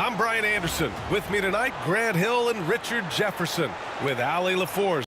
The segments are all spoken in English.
I'm Brian Anderson. With me tonight, Grant Hill and Richard Jefferson with Allie LaForge.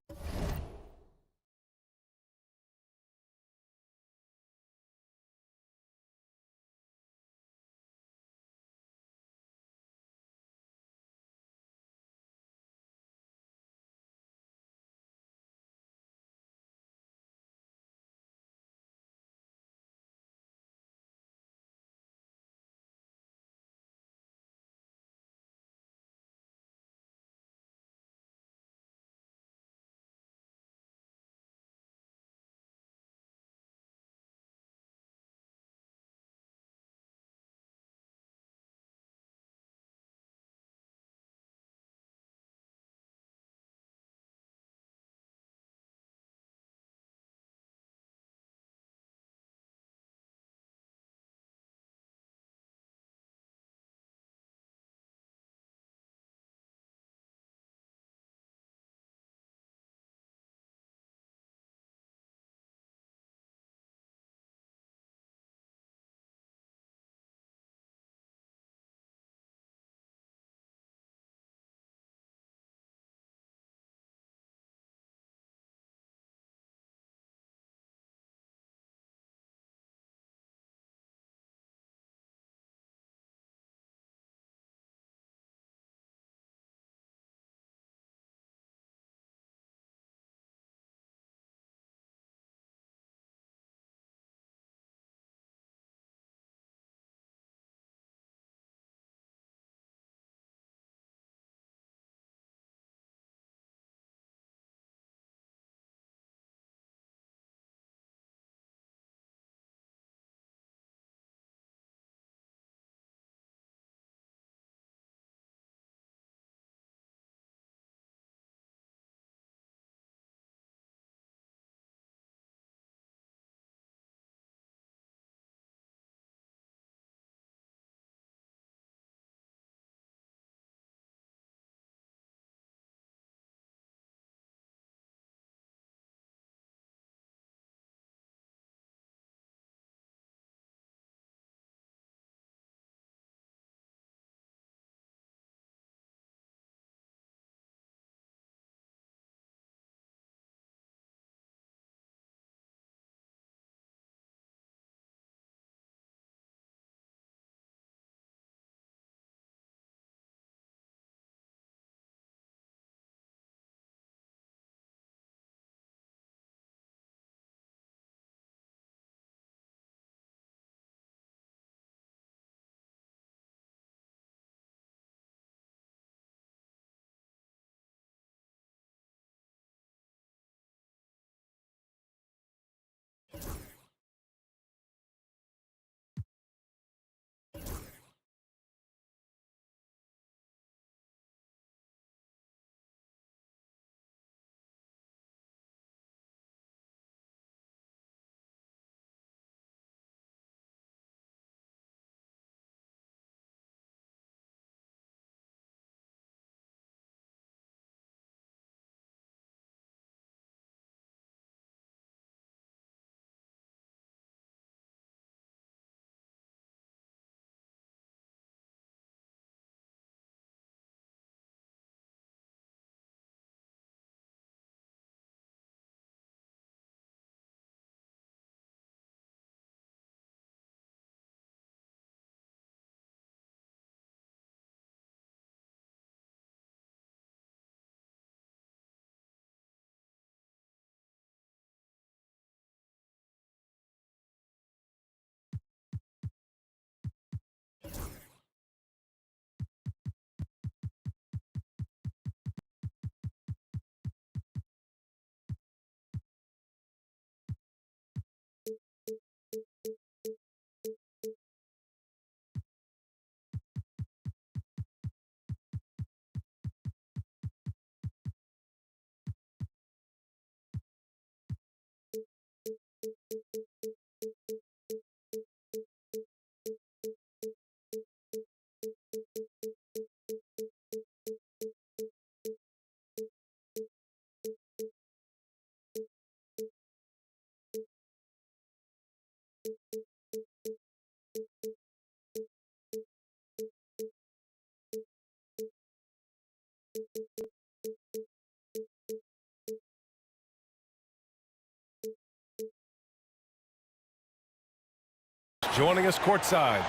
Joining us courtside.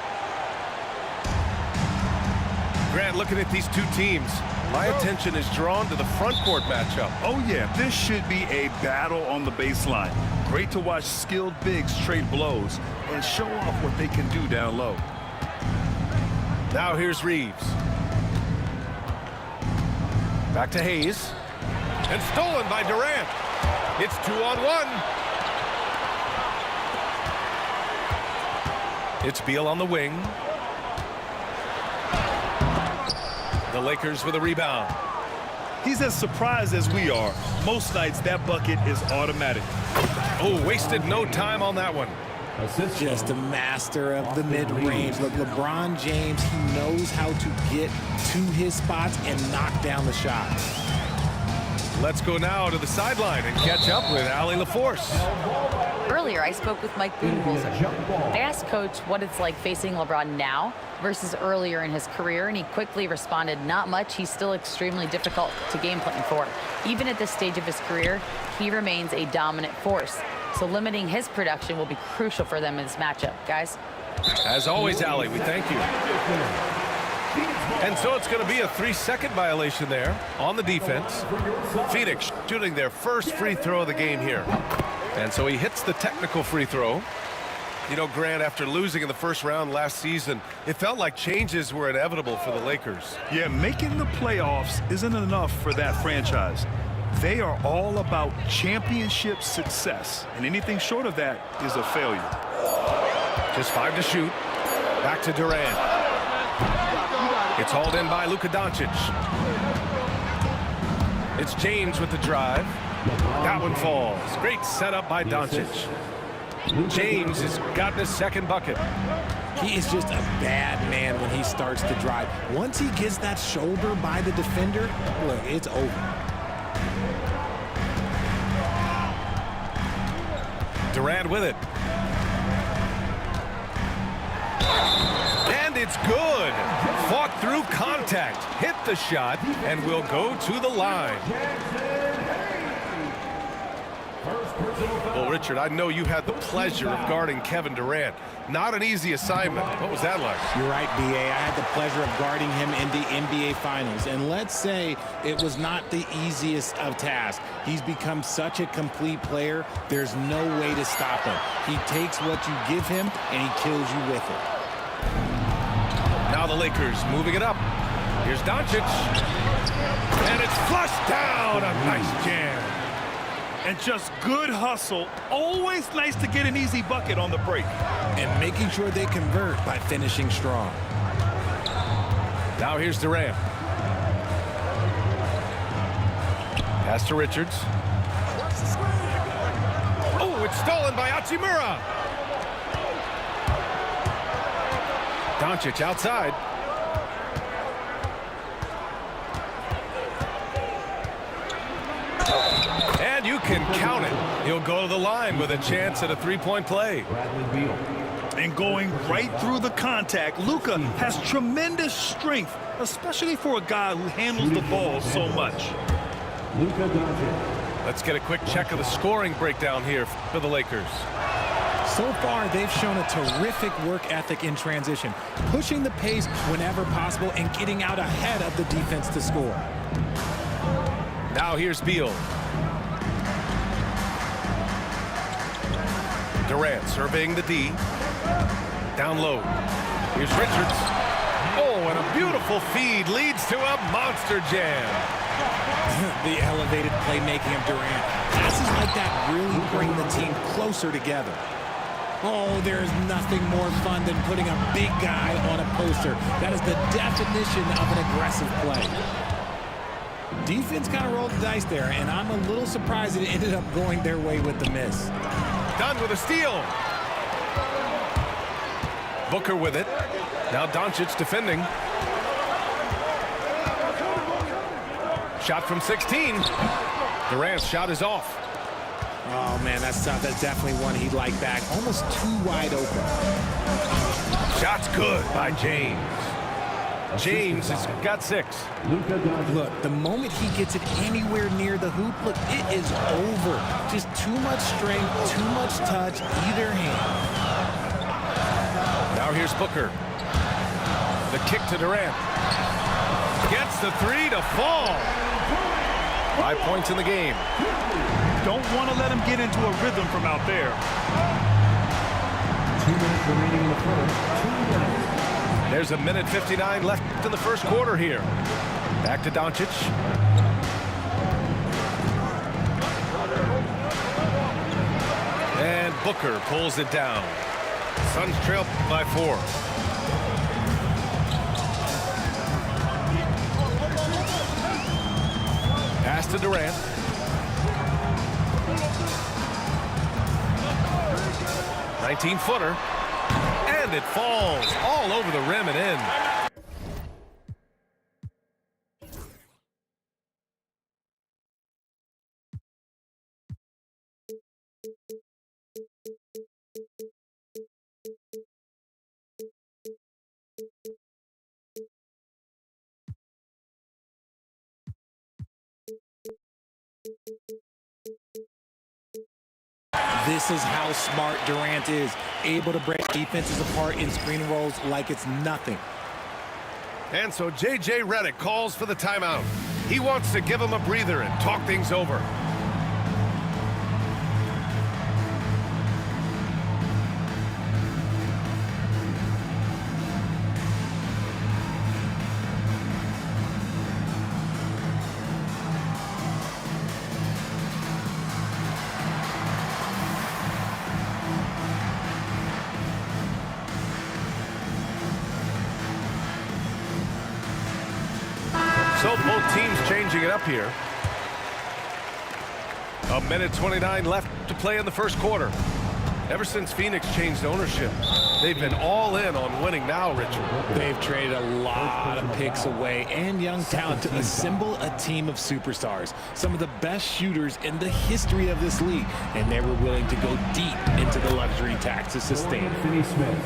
Grant, looking at these two teams, my attention is drawn to the front court matchup. Oh, yeah, this should be a battle on the baseline. Great to watch skilled bigs trade blows and show off what they can do down low. Now here's Reeves. Back to Hayes. And stolen by Durant. It's 2-on-1. It's Beal on the wing. The Lakers with a rebound. He's as surprised as we are. Most nights, that bucket is automatic. Oh, wasted no time on that one. Just a master of the mid-range. Look, LeBron James, he knows how to get to his spots and knock down the shots. Let's go now to the sideline and catch up with Allie LaForce. Earlier, I spoke with Mike Budenholzer. I asked Coach what it's like facing LeBron now versus earlier in his career, and he quickly responded, not much. He's still extremely difficult to game plan for. Even at this stage of his career, he remains a dominant force. So limiting his production will be crucial for them in this matchup, guys. As always, Allie, we thank you. And so it's going to be a 3-second violation there on the defense. Phoenix shooting their first free throw of the game here. And so he hits the technical free throw. You know, Grant, after losing in the first round last season, it felt like changes were inevitable for the Lakers. Yeah, making the playoffs isn't enough for that franchise. They are all about championship success, and anything short of that is a failure. Just 5 to shoot. Back to Durant. It's hauled in by Luka Doncic. It's James with the drive. That one falls. Great setup by Doncic. James has gotten his second bucket. He is just a bad man when he starts to drive. Once he gets that shoulder by the defender, look, it's over. Durant with it. And it's good. Fought through contact, hit the shot, and will go to the line. Well, Richard, I know you had the pleasure of guarding Kevin Durant. Not an easy assignment. What was that like? You're right, B.A. I had the pleasure of guarding him in the NBA Finals. And let's say it was not the easiest of tasks. He's become such a complete player, there's no way to stop him. He takes what you give him, and he kills you with it. Now the Lakers moving it up. Here's Doncic. And it's flushed down. A nice jam. And just good hustle. Always nice to get an easy bucket on the break. And making sure they convert by finishing strong. Now here's Durant. Pass to Richards. Oh, it's stolen by Hachimura. Doncic outside. And you can count it. He'll go to the line with a chance at a three-point play. And going right through the contact, Luka has tremendous strength, especially for a guy who handles the ball so much. Let's get a quick check of the scoring breakdown here for the Lakers. So far, they've shown a terrific work ethic in transition, pushing the pace whenever possible and getting out ahead of the defense to score. Now here's Beal. Durant surveying the D. Down low. Here's Richards. Oh, and a beautiful feed leads to a monster jam. The elevated playmaking of Durant. Passes like that really bring the team closer together. Oh, there's nothing more fun than putting a big guy on a poster. That is the definition of an aggressive play. Defense kind of rolled the dice there, and I'm a little surprised it ended up going their way with the miss. Done with a steal. Booker with it. Now Doncic defending. Shot from 16. Durant's shot is off. Oh, man, that's tough. That's definitely one he'd like back. Almost too wide open. Shot's good by James. James has got 6. Look, the moment he gets it anywhere near the hoop, look, it is over. Just too much strength, too much touch, either hand. Now here's Booker. The kick to Durant. Gets the 3 to fall. 5 points in the game. Don't want to let him get into a rhythm from out there. 2 minutes remaining in the first. 2 minutes. There's a minute 59 left in the first quarter here. Back to Doncic. And Booker pulls it down. Suns trail by 4. Pass to Durant. "19-footer." And it falls all over the rim and in. This is how smart Durant is, able to break defenses apart in screen rolls like it's nothing. And so J.J. Redick calls for the timeout. He wants to give him a breather and talk things over. So both teams changing it up here. A minute 29 left to play in the first quarter. Ever since Phoenix changed ownership, they've been all in on winning now, Richard. They've traded a lot of picks away and young talent to assemble a team of superstars. Some of the best shooters in the history of this league. And they were willing to go deep into the luxury tax to sustain it. Finney Smith.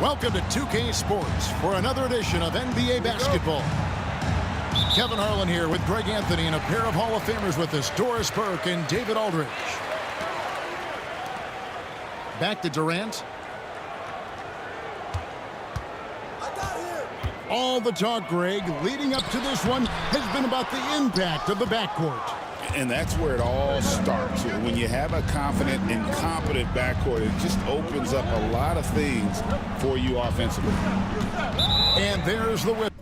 Welcome to 2K Sports for another edition of NBA basketball. Kevin Harlan here with Greg Anthony and a pair of Hall of Famers with us, Doris Burke and David Aldridge. Back to Durant. All the talk, Greg, leading up to this one has been about the impact of the backcourt. And that's where it all starts. When you have a confident and competent backcourt, it just opens up a lot of things for you offensively. And there's the whip.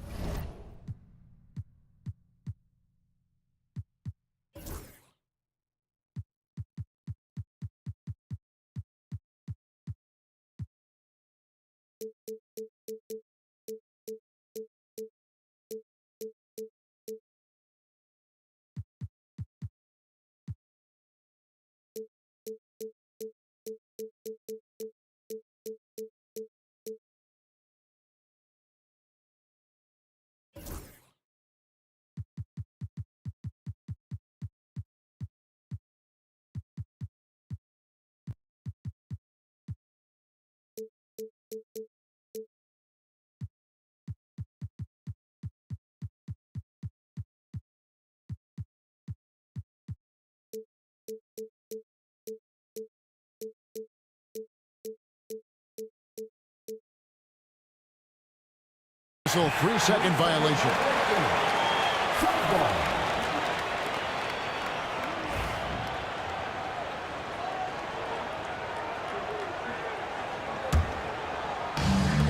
So 3-second violation.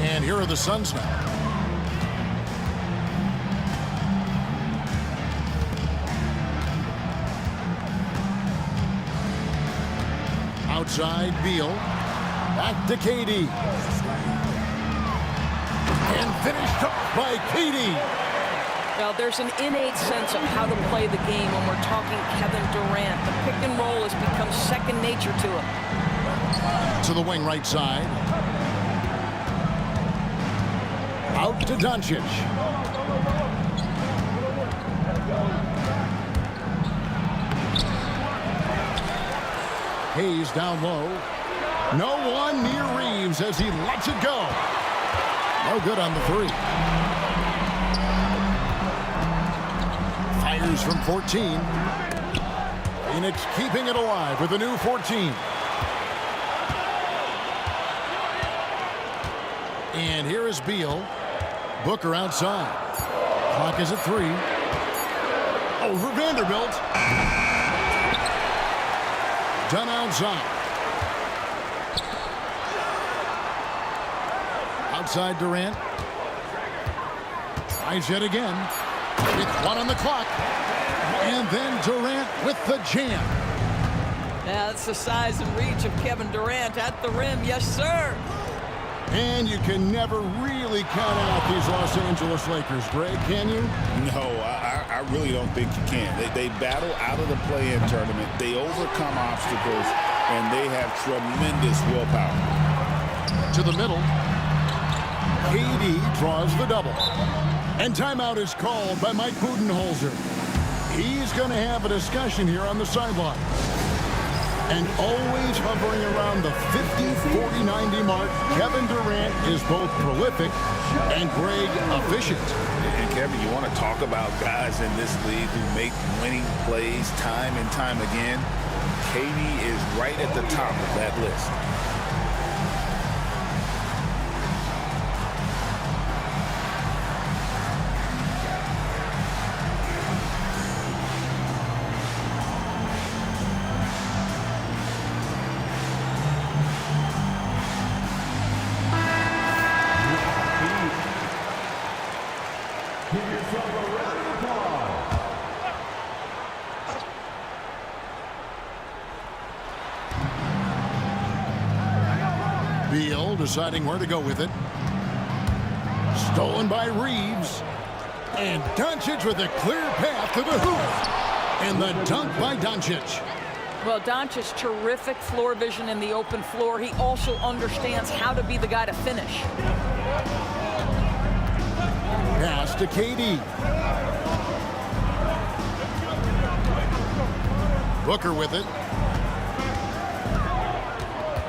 And here are the Suns now. Outside, Beal. Back to KD. And finished up by KD. Well, there's an innate sense of how to play the game when we're talking Kevin Durant. The pick and roll has become second nature to him. To the wing right side. Out to Doncic. Hayes down low. No one near Reeves as he lets it go. No good on the three. Fires from 14. Phoenix keeping it alive with a new 14. And here is Beal. Booker outside. Clock is at 3. Over Vanderbilt. Done outside. Outside Durant. Tries yet again. With 1 on the clock. And then Durant with the jam. Yeah, that's the size and reach of Kevin Durant at the rim. Yes, sir. And you can never really count out these Los Angeles Lakers, Greg, can you? No, I really don't think you can. They battle out of the play-in tournament. They overcome obstacles, and they have tremendous willpower. To the middle. KD draws the double. And timeout is called by Mike Budenholzer. He's going to have a discussion here on the sideline. And always hovering around the 50, 40, 90 mark, Kevin Durant is both prolific and Greg efficient. And Kevin, you want to talk about guys in this league who make winning plays time and time again? KD is right at the top of that list. Beal deciding where to go with it. Stolen by Reeves. And Doncic with a clear path to the hoop. And the dunk by Doncic. Well, Doncic, terrific floor vision in the open floor. He also understands how to be the guy to finish. Pass to KD. Booker with it.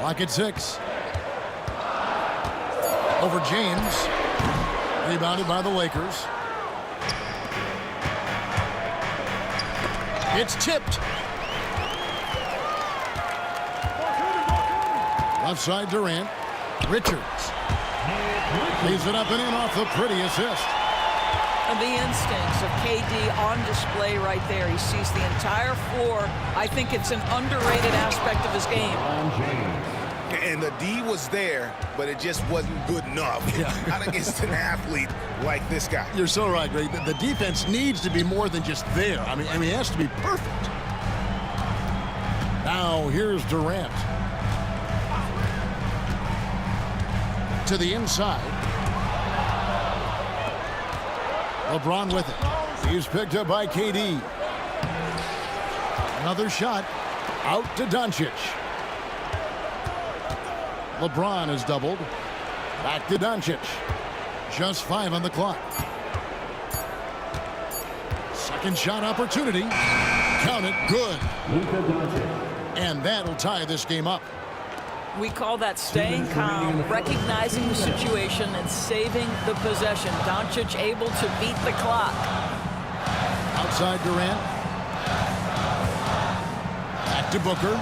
Lock at 6. Over James. Rebounded by the Lakers. It's tipped. Left side Durant. Richards. Leaves it up and in off the pretty assist. The instincts of KD on display right there. He sees the entire floor. I think it's an underrated aspect of his game. And the D was there, but it just wasn't good enough. Not against an athlete like this guy. You're so right, Greg. The defense needs to be more than just there. I mean, it has to be perfect. Now, here's Durant. To the inside. LeBron with it. He's picked up by KD. Another shot. Out to Doncic. LeBron is doubled. Back to Doncic. Just 5 on the clock. Second shot opportunity. Count it. Good. And that'll tie this game up. We call that staying calm, recognizing the situation, and saving the possession. Doncic able to beat the clock. Outside Durant. Back to Booker.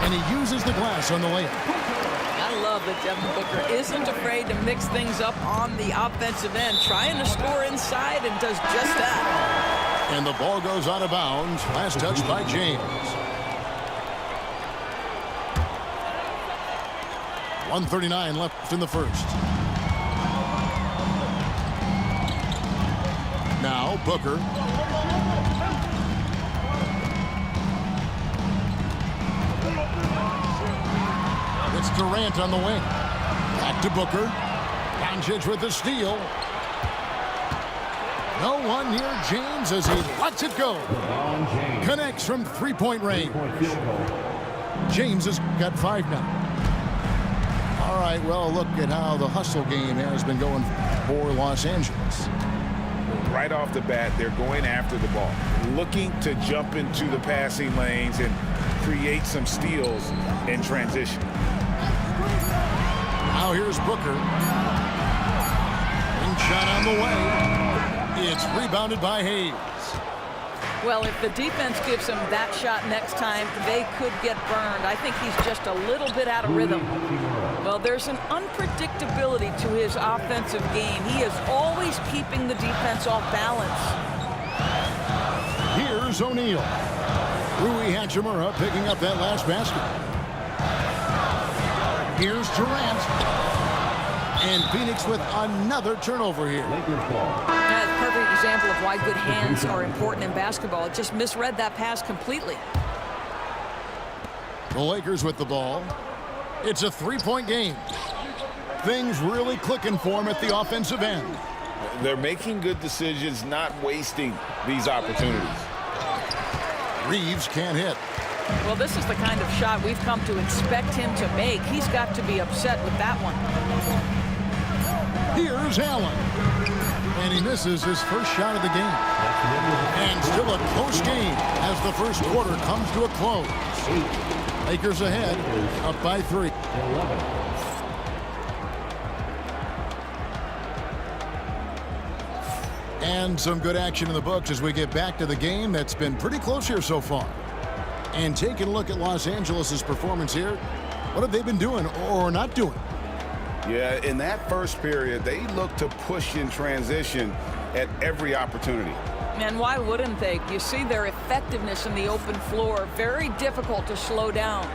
And he uses the glass on the layup. I love that Devin Booker isn't afraid to mix things up on the offensive end, trying to score inside, and does just that. And the ball goes out of bounds. Last touch by James. 1:39 left in the first. Now Booker. It's Durant on the wing. Back to Booker. Doncic with the steal. No one near James as he lets it go. Connects from three-point range. James has got 5 now. All right, well, look at how the hustle game has been going for Los Angeles. Right off the bat, they're going after the ball, looking to jump into the passing lanes and create some steals in transition. Now here's Booker. Ring shot on the way. It's rebounded by Hayes. Well, if the defense gives him that shot next time, they could get burned. I think he's just a little bit out of rhythm. Well, there's an unpredictability to his offensive game. He is always keeping the defense off balance. Here's O'Neal. Rui Hachimura picking up that last basket. Here's Durant. And Phoenix with another turnover here. That's a perfect example of why good hands are important in basketball. It just misread that pass completely. The Lakers with the ball. It's a 3-point game. Things really clicking for them at the offensive end. They're making good decisions, not wasting these opportunities. Reeves can't hit. Well, this is the kind of shot we've come to expect him to make. He's got to be upset with that one. Here's Allen. And he misses his first shot of the game. And still a close game as the first quarter comes to a close. Lakers ahead, up by 3. And some good action in the books as we get back to the game that's been pretty close here so far. And taking a look at Los Angeles' performance here, what have they been doing or not doing? Yeah, in that first period, they looked to push in transition at every opportunity. And why wouldn't they? You see their effectiveness in the open floor. Very difficult to slow down.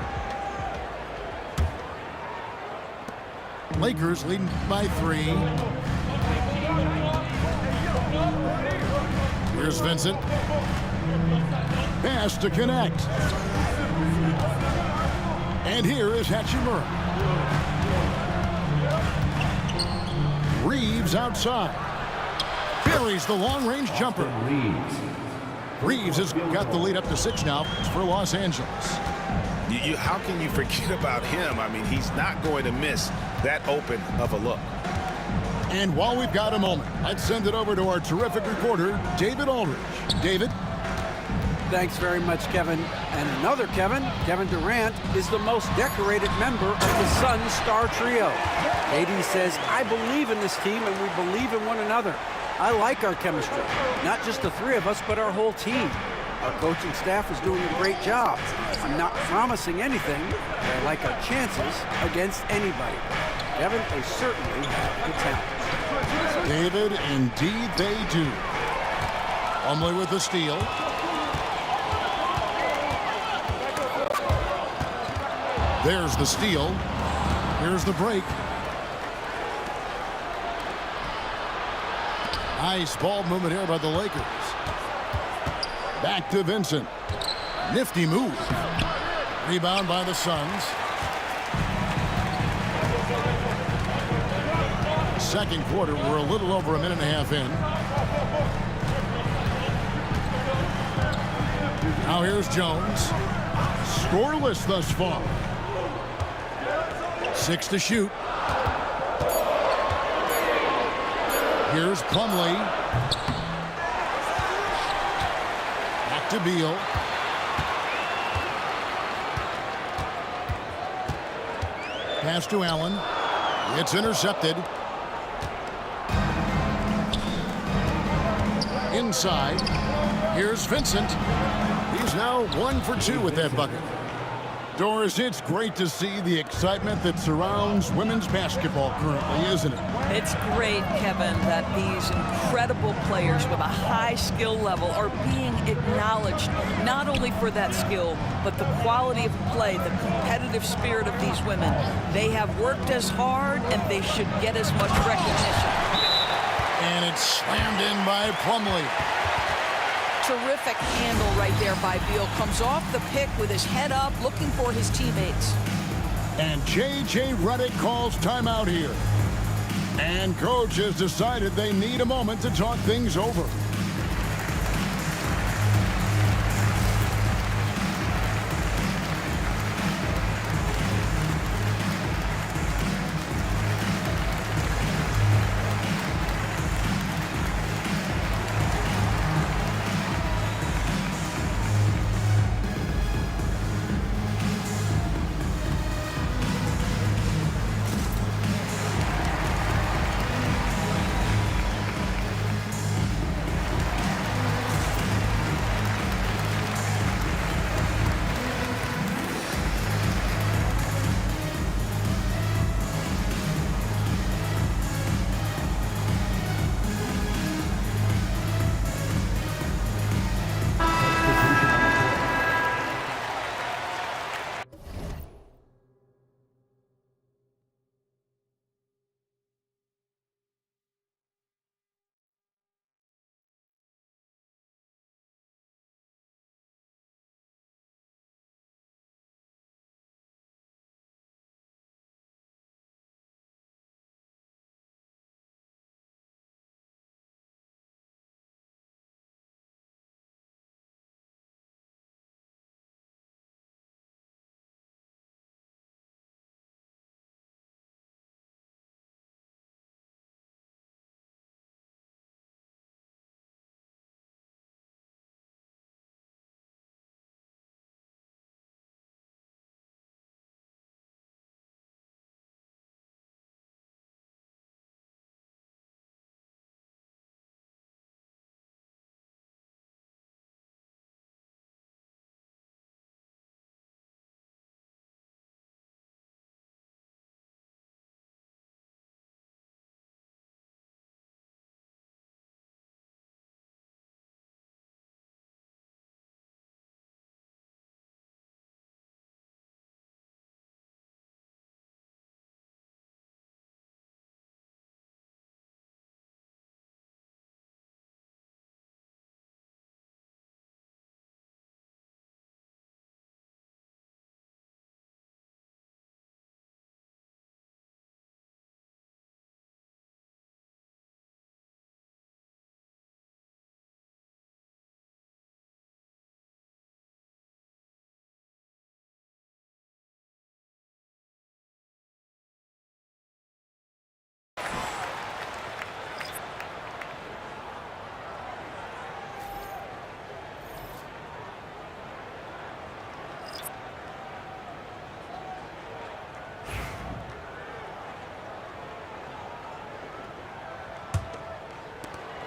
Lakers leading by 3. Here's Vincent. Pass to connect. And here is Hachimura. Reeves outside. Buries the long-range jumper. Reeves has got the lead up to 6 now for Los Angeles. How can you forget about him? I mean, he's not going to miss that open of a look. And while we've got a moment, let's send it over to our terrific reporter, David Aldridge. David? Thanks very much, Kevin. And another Kevin, Kevin Durant, is the most decorated member of the Suns star trio. KD says, I believe in this team and we believe in one another. I like our chemistry. Not just the three of us, but our whole team. Our coaching staff is doing a great job. I'm not promising anything, but I like our chances against anybody. Kevin, they certainly have the talent. David, indeed they do. Plumlee with the steal. There's the steal. Here's the break. Nice ball movement here by the Lakers. Back to Vincent. Nifty move. Rebound by the Suns. Second quarter, we're a little over a minute and a half in. Now here's Jones. Scoreless thus far. 6 to shoot. Here's Plumlee. Back to Beal. Pass to Allen. It's intercepted. Inside. Here's Vincent. He's now 1 for 2 with that bucket. Doris, it's great to see the excitement that surrounds women's basketball currently, isn't it? It's great, Kevin, that these incredible players with a high skill level are being acknowledged, not only for that skill, but the quality of play, the competitive spirit of these women. They have worked as hard, and they should get as much recognition. And it's slammed in by Plumlee. Terrific handle right there by Beal. Comes off the pick with his head up, looking for his teammates. And J.J. Redick calls timeout here. And coach has decided they need a moment to talk things over.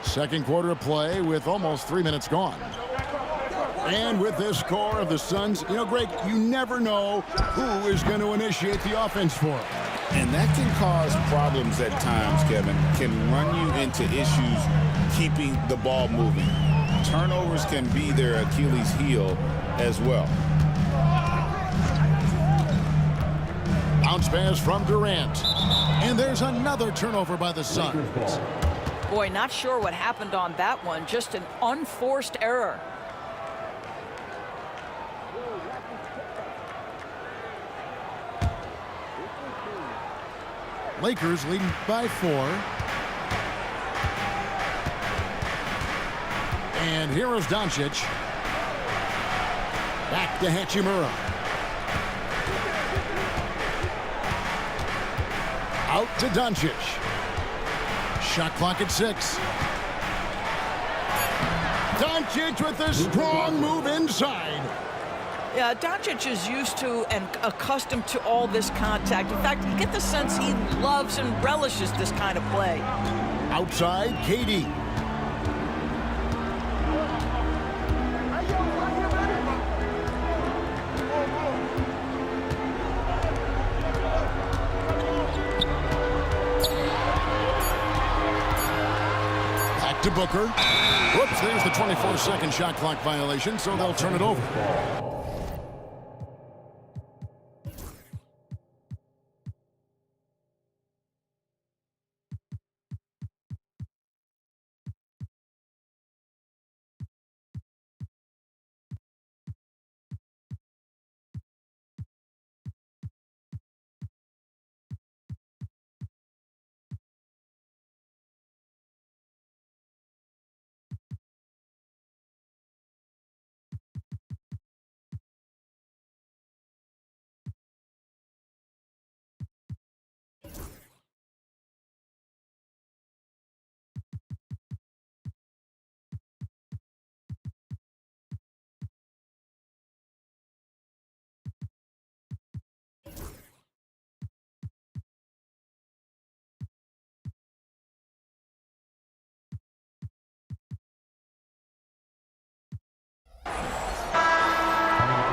Second quarter of play with almost 3 minutes gone. And with this score of the Suns, you know, Greg, you never know who is going to initiate the offense for them. And that can cause problems at times, Kevin. Can run you into issues keeping the ball moving. Turnovers can be their Achilles heel as well. Bounce pass from Durant. And there's another turnover by the Suns. Boy, not sure what happened on that one. Just an unforced error. Lakers leading by 4. And here is Doncic. Back to Hachimura. Out to Doncic. Shot clock at 6. Doncic with a strong move inside. Yeah, Doncic is used to and accustomed to all this contact. In fact, you get the sense he loves and relishes this kind of play. Outside, KD. Back to Booker. Whoops, there's the 24-second shot clock violation, so they'll turn it over.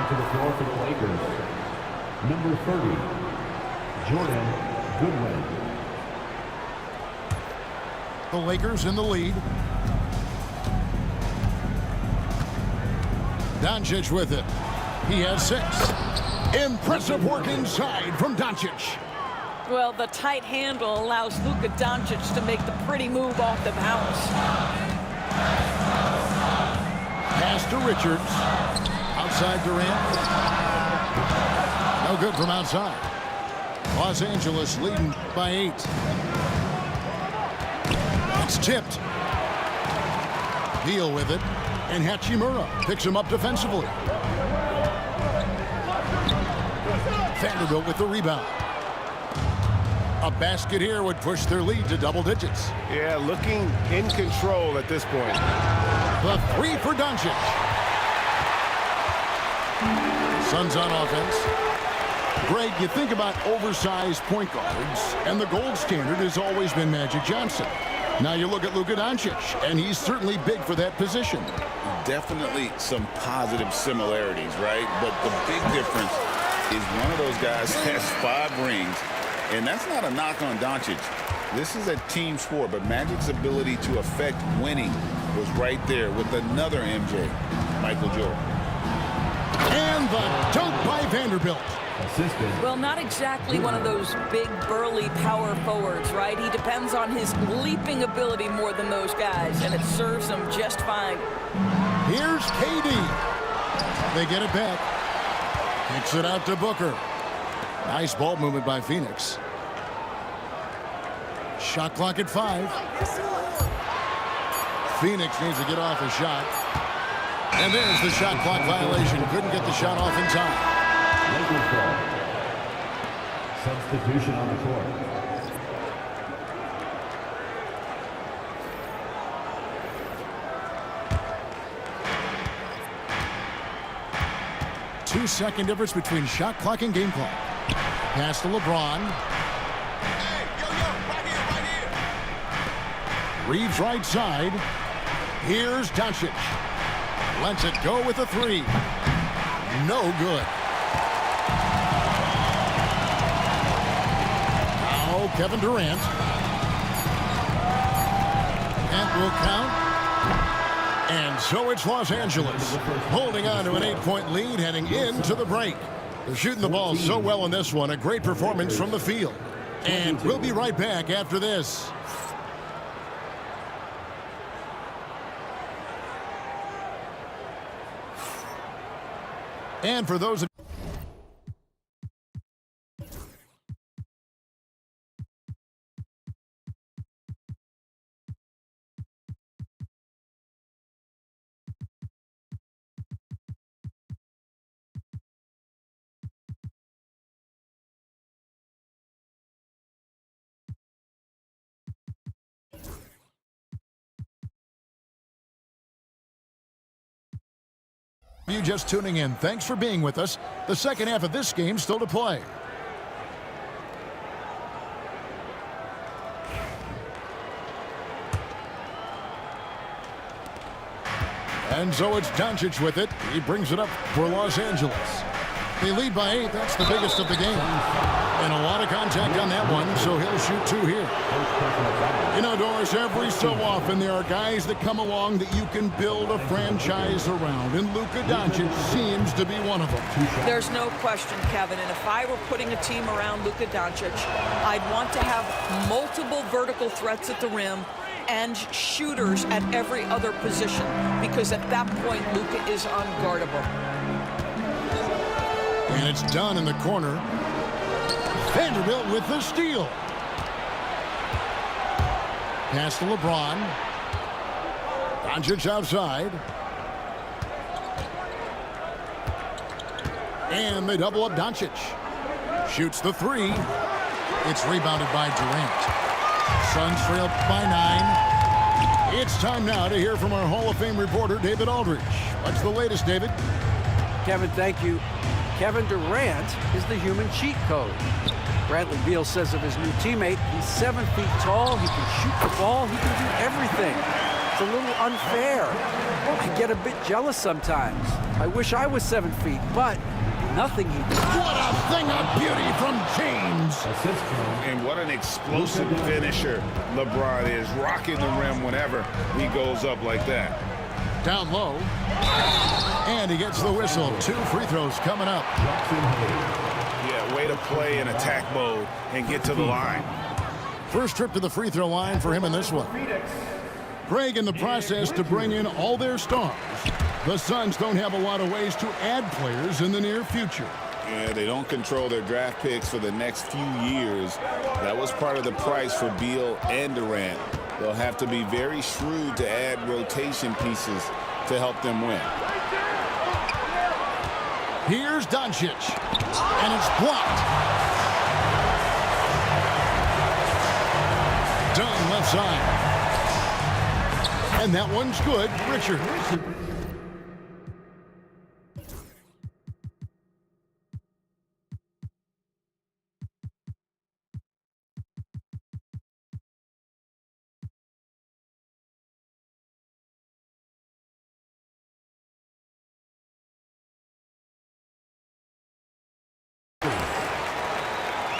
To the floor for the Lakers, number 30, Jordan Goodwin. The Lakers in the lead. Doncic with it. He has 6. Impressive work inside from Doncic. Well, the tight handle allows Luka Doncic to make the pretty move off the bounce. Pass to Richards. Outside Durant. No good from outside. Los Angeles leading by 8. It's tipped. Deal with it. And Hachimura picks him up defensively. Vanderbilt with the rebound. A basket here would push their lead to double digits. Yeah, looking in control at this point. The 3 for Doncic. Suns on offense. Greg, you think about oversized point guards, and the gold standard has always been Magic Johnson. Now you look at Luka Doncic, and he's certainly big for that position. Definitely some positive similarities, right? But the big difference is one of those guys has 5 rings, and that's not a knock on Doncic. This is a team sport, but Magic's ability to affect winning was right there with another MJ, Michael Jordan. And the dunk by Vanderbilt. Assisted. Well, not exactly one of those big, burly power forwards, right? He depends on his leaping ability more than those guys, and it serves him just fine. Here's KD. They get it back. Kicks it out to Booker. Nice ball movement by Phoenix. Shot clock at 5. Phoenix needs to get off a shot. And there's the shot clock violation. Couldn't get the shot off in time. Lakers ball. Substitution on the court. Two-second difference between shot clock and game clock. Pass to LeBron. Reeves right side. Here's Doncic. Lets it go with a three. No good. Now Kevin Durant. That will count. And so it's Los Angeles holding on to an 8-point lead heading into the break. They're shooting the ball so well in this one. A great performance from the field. And we'll be right back after this. And for those of you just tuning in, thanks for being with us. The second half of this game still to play. And so it's Doncic with it. He brings it up for Los Angeles. They lead by 8. That's the biggest of the game. And a lot of contact on that one, so he'll shoot 2 here. You know, Doris, every so often there are guys that come along that you can build a franchise around, and Luka Doncic seems to be one of them. There's no question, Kevin, and if I were putting a team around Luka Doncic, I'd want to have multiple vertical threats at the rim and shooters at every other position, because at that point, Luka is unguardable. And it's done in the corner. Vanderbilt with the steal. Pass to LeBron. Doncic outside. And they double up Doncic. Shoots the 3. It's rebounded by Durant. Suns trail by 9. It's time now to hear from our Hall of Fame reporter, David Aldridge. What's the latest, David? Kevin, thank you. Kevin Durant is the human cheat code. Bradley Beal says of his new teammate, he's 7 feet tall, he can shoot the ball, he can do everything. It's a little unfair. I get a bit jealous sometimes. I wish I was 7 feet, but nothing he does. What a thing of beauty from James. And what an explosive finisher LeBron is, rocking the rim whenever he goes up like that. Down low. And he gets the whistle. 2 free throws coming up. Yeah, way to play in attack mode and get to the line. First trip to the free throw line for him in this one. Greg in the process to bring in all their stars. The Suns don't have a lot of ways to add players in the near future. Yeah, they don't control their draft picks for the next few years. That was part of the price for Beal and Durant. They'll have to be very shrewd to add rotation pieces to help them win. Here's Doncic, and it's blocked. Dunn left side. And that one's good. Richard.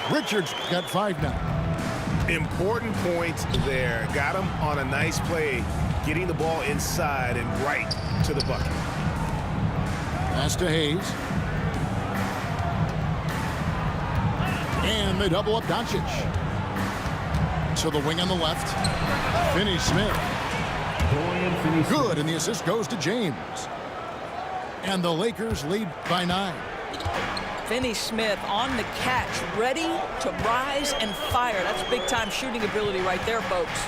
Richards got 5 now. Important points there. Got him on a nice play, getting the ball inside and right to the bucket. Pass to Hayes. And they double up Doncic. To the wing on the left. Finney-Smith. Good, and the assist goes to James. And the Lakers lead by 9. Finney-Smith on the catch, ready to rise and fire. That's big-time shooting ability right there, folks.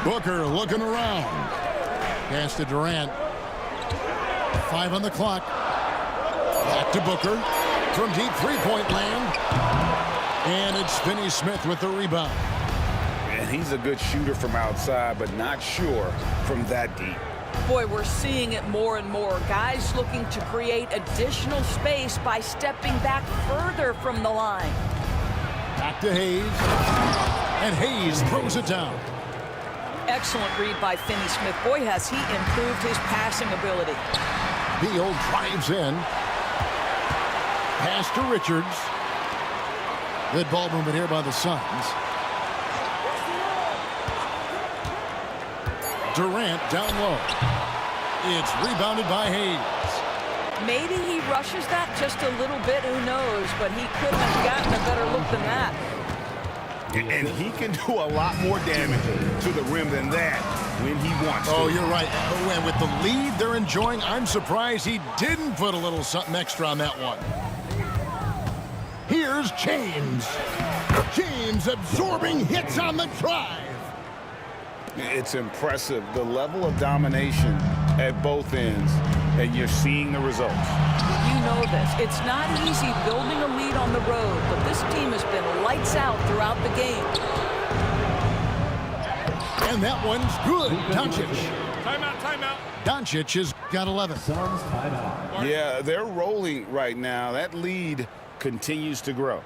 Booker looking around. Pass to Durant. 5 on the clock. Back to Booker. From deep three-point land. And it's Finney-Smith with the rebound. And he's a good shooter from outside, but not sure from that deep. Boy, we're seeing it more and more. Guys looking to create additional space by stepping back further from the line. Back to Hayes. And Hayes throws it down. Excellent read by Finney-Smith. Boy, has he improved his passing ability. Beal drives in. Pass to Richards. Good ball movement here by the Suns. Durant down low. It's rebounded by Hayes. Maybe he rushes that just a little bit, who knows, but he couldn't have gotten a better look than that. And he can do a lot more damage to the rim than that when he wants to. Oh, you're right. Oh, and with the lead they're enjoying, I'm surprised he didn't put a little something extra on that one. Here's James. James absorbing hits on the drive. It's impressive, the level of domination at both ends, and you're seeing the results. You know this. It's not easy building a lead on the road, but this team has been lights out throughout the game. And that one's good. Doncic. Timeout, timeout. Doncic has got 11. Suns timeout. Yeah, they're rolling right now. That lead continues to grow.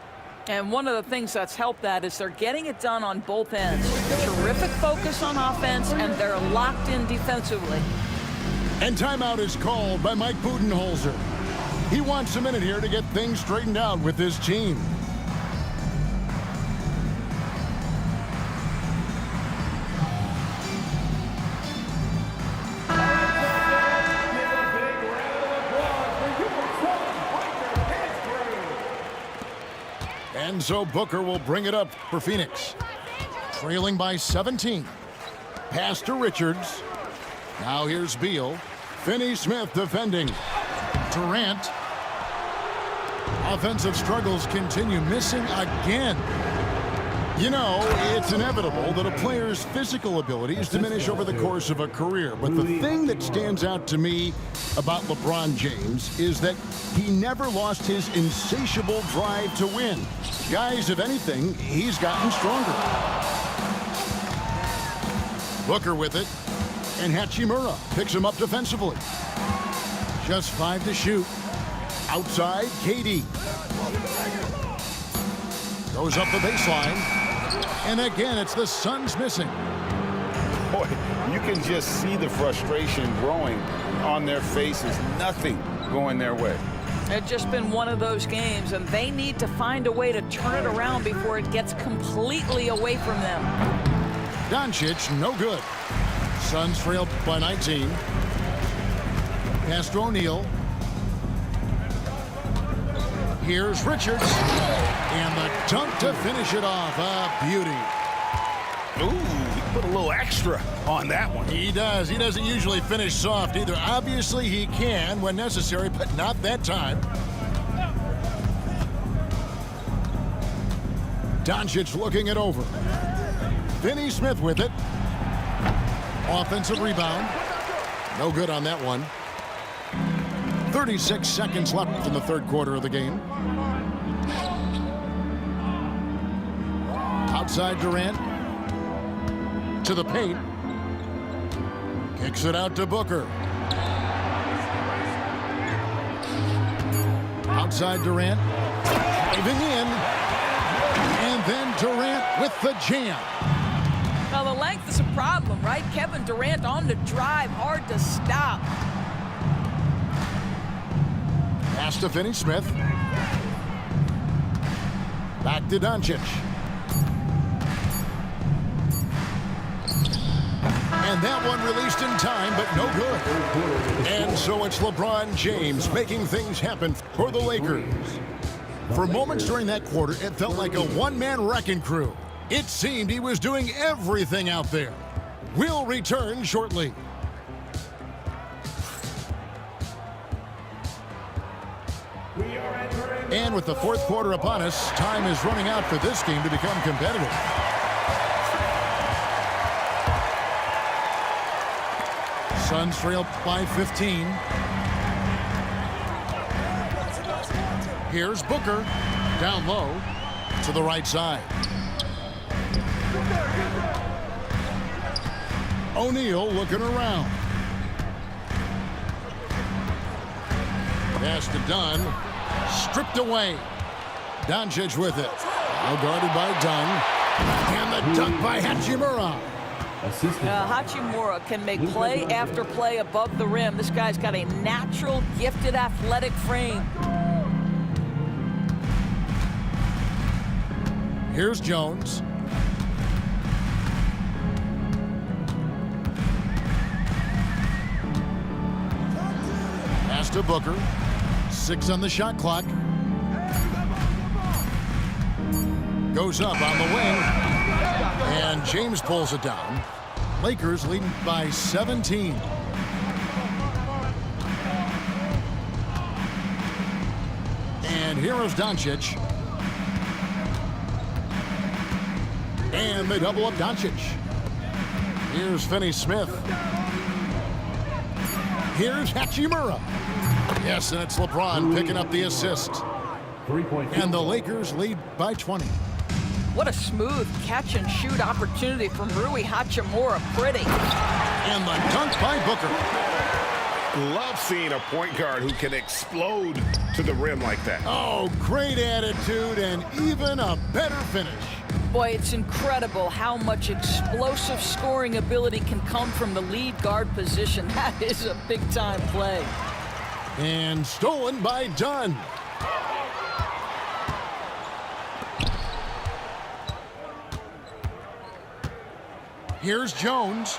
And one of the things that's helped that is they're getting it done on both ends. Terrific focus on offense, and they're locked in defensively. And timeout is called by Mike Budenholzer. He wants a minute here to get things straightened out with his team. And so Booker will bring it up for Phoenix. Trailing by 17. Pass to Richards. Now here's Beal. Finney-Smith defending. Durant. Offensive struggles continue, missing again. You know, it's inevitable that a player's physical abilities diminish over the course of a career. But the thing that stands out to me about LeBron James is that he never lost his insatiable drive to win. Guys, if anything, he's gotten stronger. Booker with it. And Hachimura picks him up defensively. Just 5 to shoot. Outside, KD. Goes up the baseline. And again, it's the Suns missing. Boy, you can just see the frustration growing on their faces. Nothing going their way. It's just been one of those games, and they need to find a way to turn it around before it gets completely away from them. Doncic, no good. Suns trail by 19. Pass to O'Neal. Here's Richards. And the dunk to finish it off. A beauty. Ooh, he put a little extra on that one. He does. He doesn't usually finish soft either. Obviously, he can when necessary, but not that time. Doncic looking it over. Finney-Smith with it. Offensive rebound. No good on that one. 36 seconds left in the third quarter of the game. Outside Durant. To the paint. Kicks it out to Booker. Outside Durant. Diving in. And then Durant with the jam. Now, the length is a problem, right? Kevin Durant on the drive, hard to stop. Pass to Finney-Smith. Back to Doncic. And that one released in time, but no good. And so it's LeBron James making things happen for the Lakers. For moments during that quarter, it felt like a one-man wrecking crew. It seemed he was doing everything out there. We'll return shortly. And with the fourth quarter upon us, time is running out for this game to become competitive. Suns trail by 15. Here's Booker, down low to the right side. O'Neal looking around. Pass to Dunn. Stripped away. Doncic with it. Well guarded by Dunn. And the dunk by Hachimura. Hachimura can make play after play above the rim. This guy's got a natural, gifted, athletic frame. Here's Jones. Pass to Booker. 6 on the shot clock. Goes up on the wing. And James pulls it down. Lakers leading by 17. And here is Doncic. And they double up Doncic. Here's Finney-Smith. Here's Hachimura. Yes, and it's LeBron picking up the assist. And the Lakers lead by 20. What a smooth catch-and-shoot opportunity from Rui Hachimura. Pretty. And the dunk by Booker. Love seeing a point guard who can explode to the rim like that. Oh, great attitude and even a better finish. Boy, it's incredible how much explosive scoring ability can come from the lead guard position. That is a big-time play. And stolen by Dunn. Here's Jones.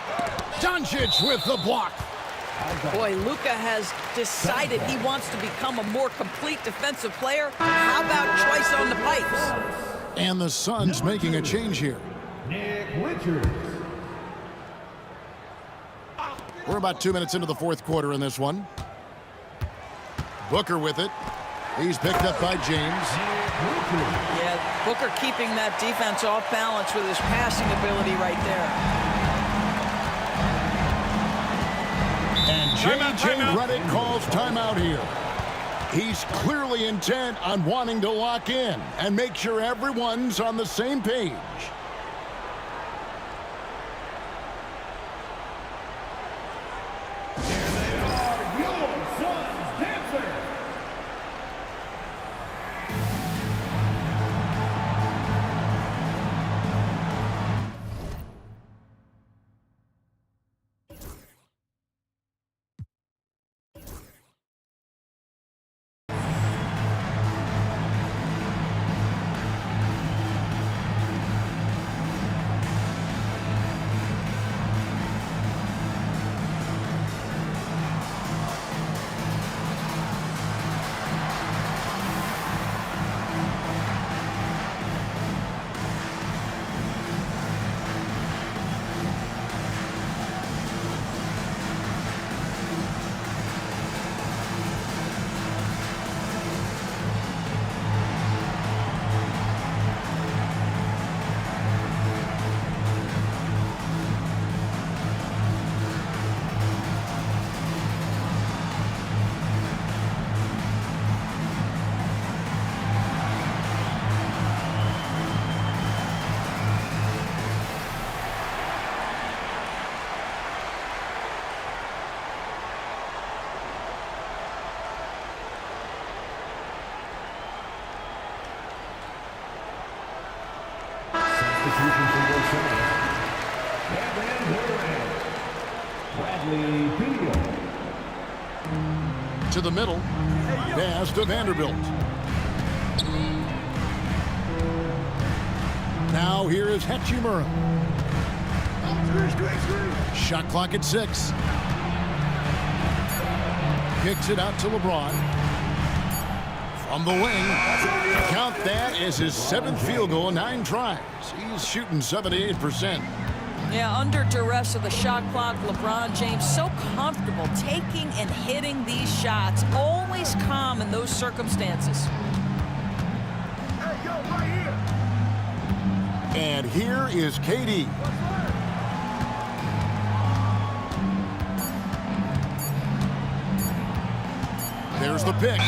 Doncic with the block. Boy, Luka has decided he wants to become a more complete defensive player. How about choice on the pipes? And the Suns making a change here. Nick Richards. We're about 2 minutes into the fourth quarter in this one. Booker with it. He's picked up by James. Yeah, Booker keeping that defense off balance with his passing ability right there. And J.J. Redick calls timeout here. He's clearly intent on wanting to lock in and make sure everyone's on the same page. To the middle. Pass to Vanderbilt. Now here is Hachimura. Shot clock at 6. Kicks it out to LeBron. From the wing. Count that as his 7th field goal in 9 tries. He's shooting 78%. Yeah, under duress of the shot clock, LeBron James so comfortable taking and hitting these shots. Always calm in those circumstances. Hey, yo, right here. And here is KD. There's the pick.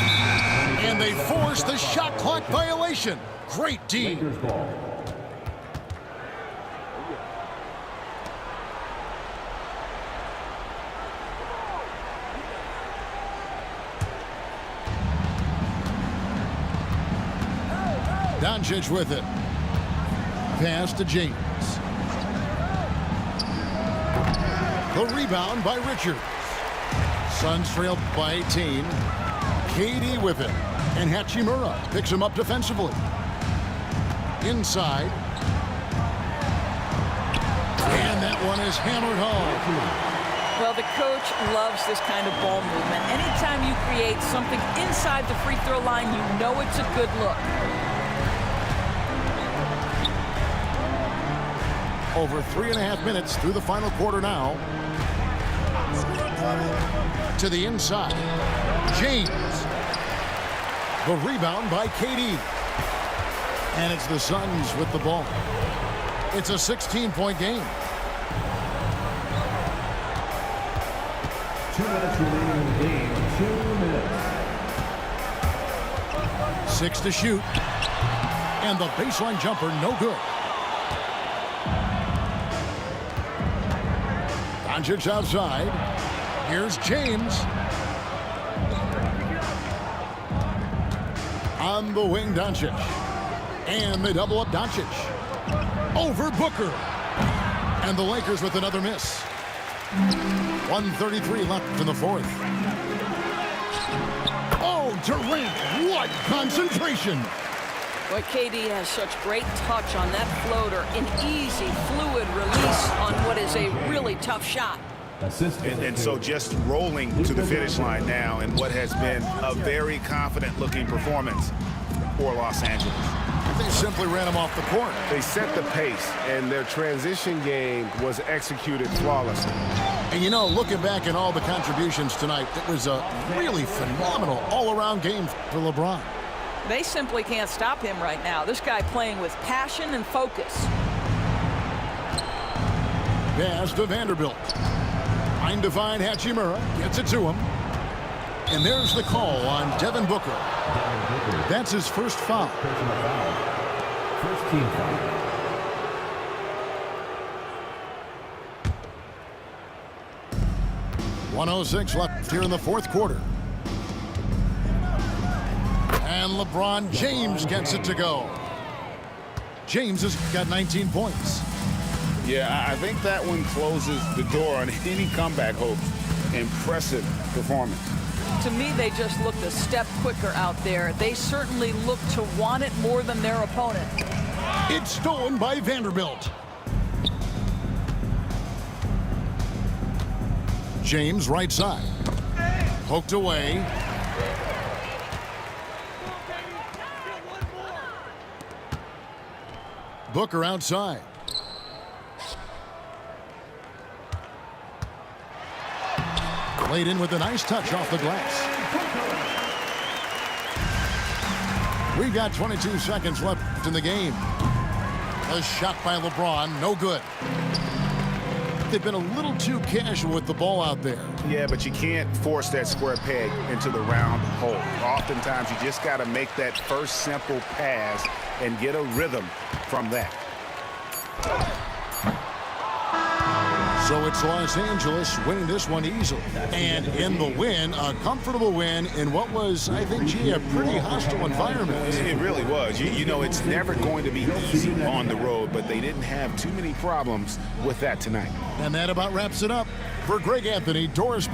And they force the shot clock violation. Great D. Doncic with it. Pass to James. The rebound by Richards. Suns trail by 18. KD with it. And Hachimura picks him up defensively. Inside. And that one is hammered home. Well, the coach loves this kind of ball movement. Anytime you create something inside the free throw line, you know it's a good look. Over 3.5 minutes through the final quarter now. To the inside. James. The rebound by KD. And it's the Suns with the ball. It's a 16-point game. 2 minutes remaining in the game. 2 minutes. 6 to shoot. And the baseline jumper, no good. Doncic outside. Here's James. On the wing, Doncic. And they double up Doncic. Over Booker. And the Lakers with another miss. 1:33 left in the fourth. Oh, Durant, what concentration. Boy, KD has such great touch on that floater. An easy, fluid release on what is a really tough shot. And so just rolling to the finish line now in what has been a very confident-looking performance for Los Angeles. They simply ran him off the court. They set the pace, and their transition game was executed flawlessly. And, you know, looking back at all the contributions tonight, it was a really phenomenal all-around game for LeBron. They simply can't stop him right now. This guy playing with passion and focus. Pass to Vanderbilt. Trying to find Hachimura. Gets it to him. And there's the call on Devin Booker. That's his first foul. First team foul. .106 left here in the fourth quarter. And LeBron James gets it to go. James has got 19 points. Yeah, I think that one closes the door on any comeback hopes. Impressive performance. To me, they just looked a step quicker out there. They certainly look to want it more than their opponent. It's stolen by Vanderbilt. James right side. Poked away. Booker outside. Laid in with a nice touch off the glass. We've got 22 seconds left in the game. A shot by LeBron, no good. They've been a little too casual with the ball out there. Yeah, but you can't force that square peg into the round hole. Oftentimes, you just got to make that first simple pass and get a rhythm from that. So it's Los Angeles winning this one easily. And in the win, a comfortable win in what was, I think, gee, a pretty hostile environment. It really was. You know, it's never going to be easy on the road, but they didn't have too many problems with that tonight. And that about wraps it up. For Greg Anthony, Doris...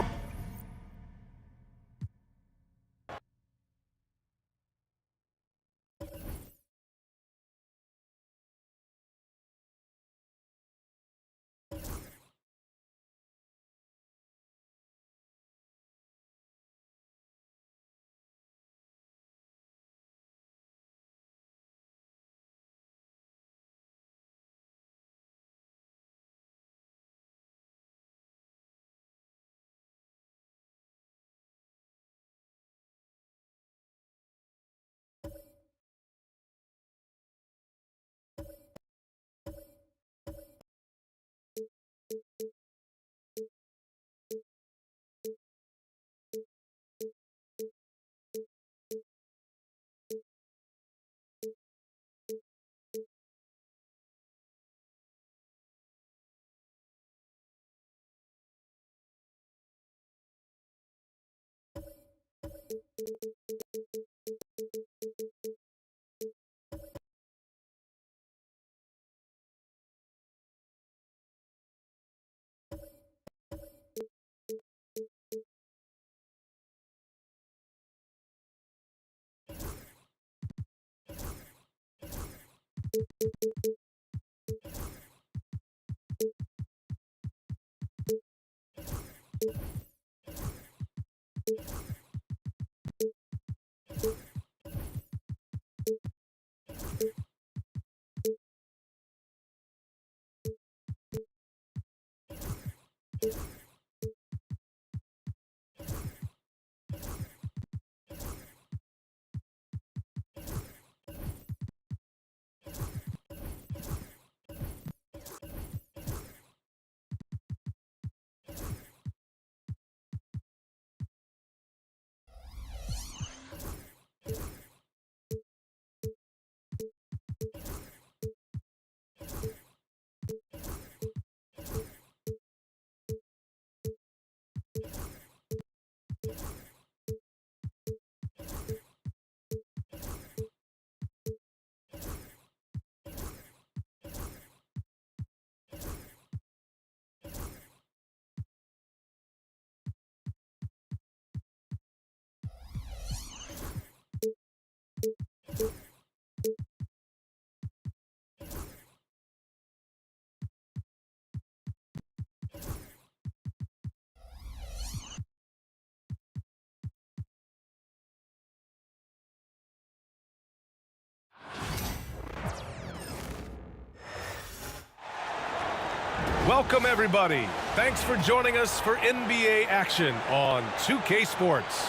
Welcome, everybody. Thanks for joining us for NBA action on 2K Sports.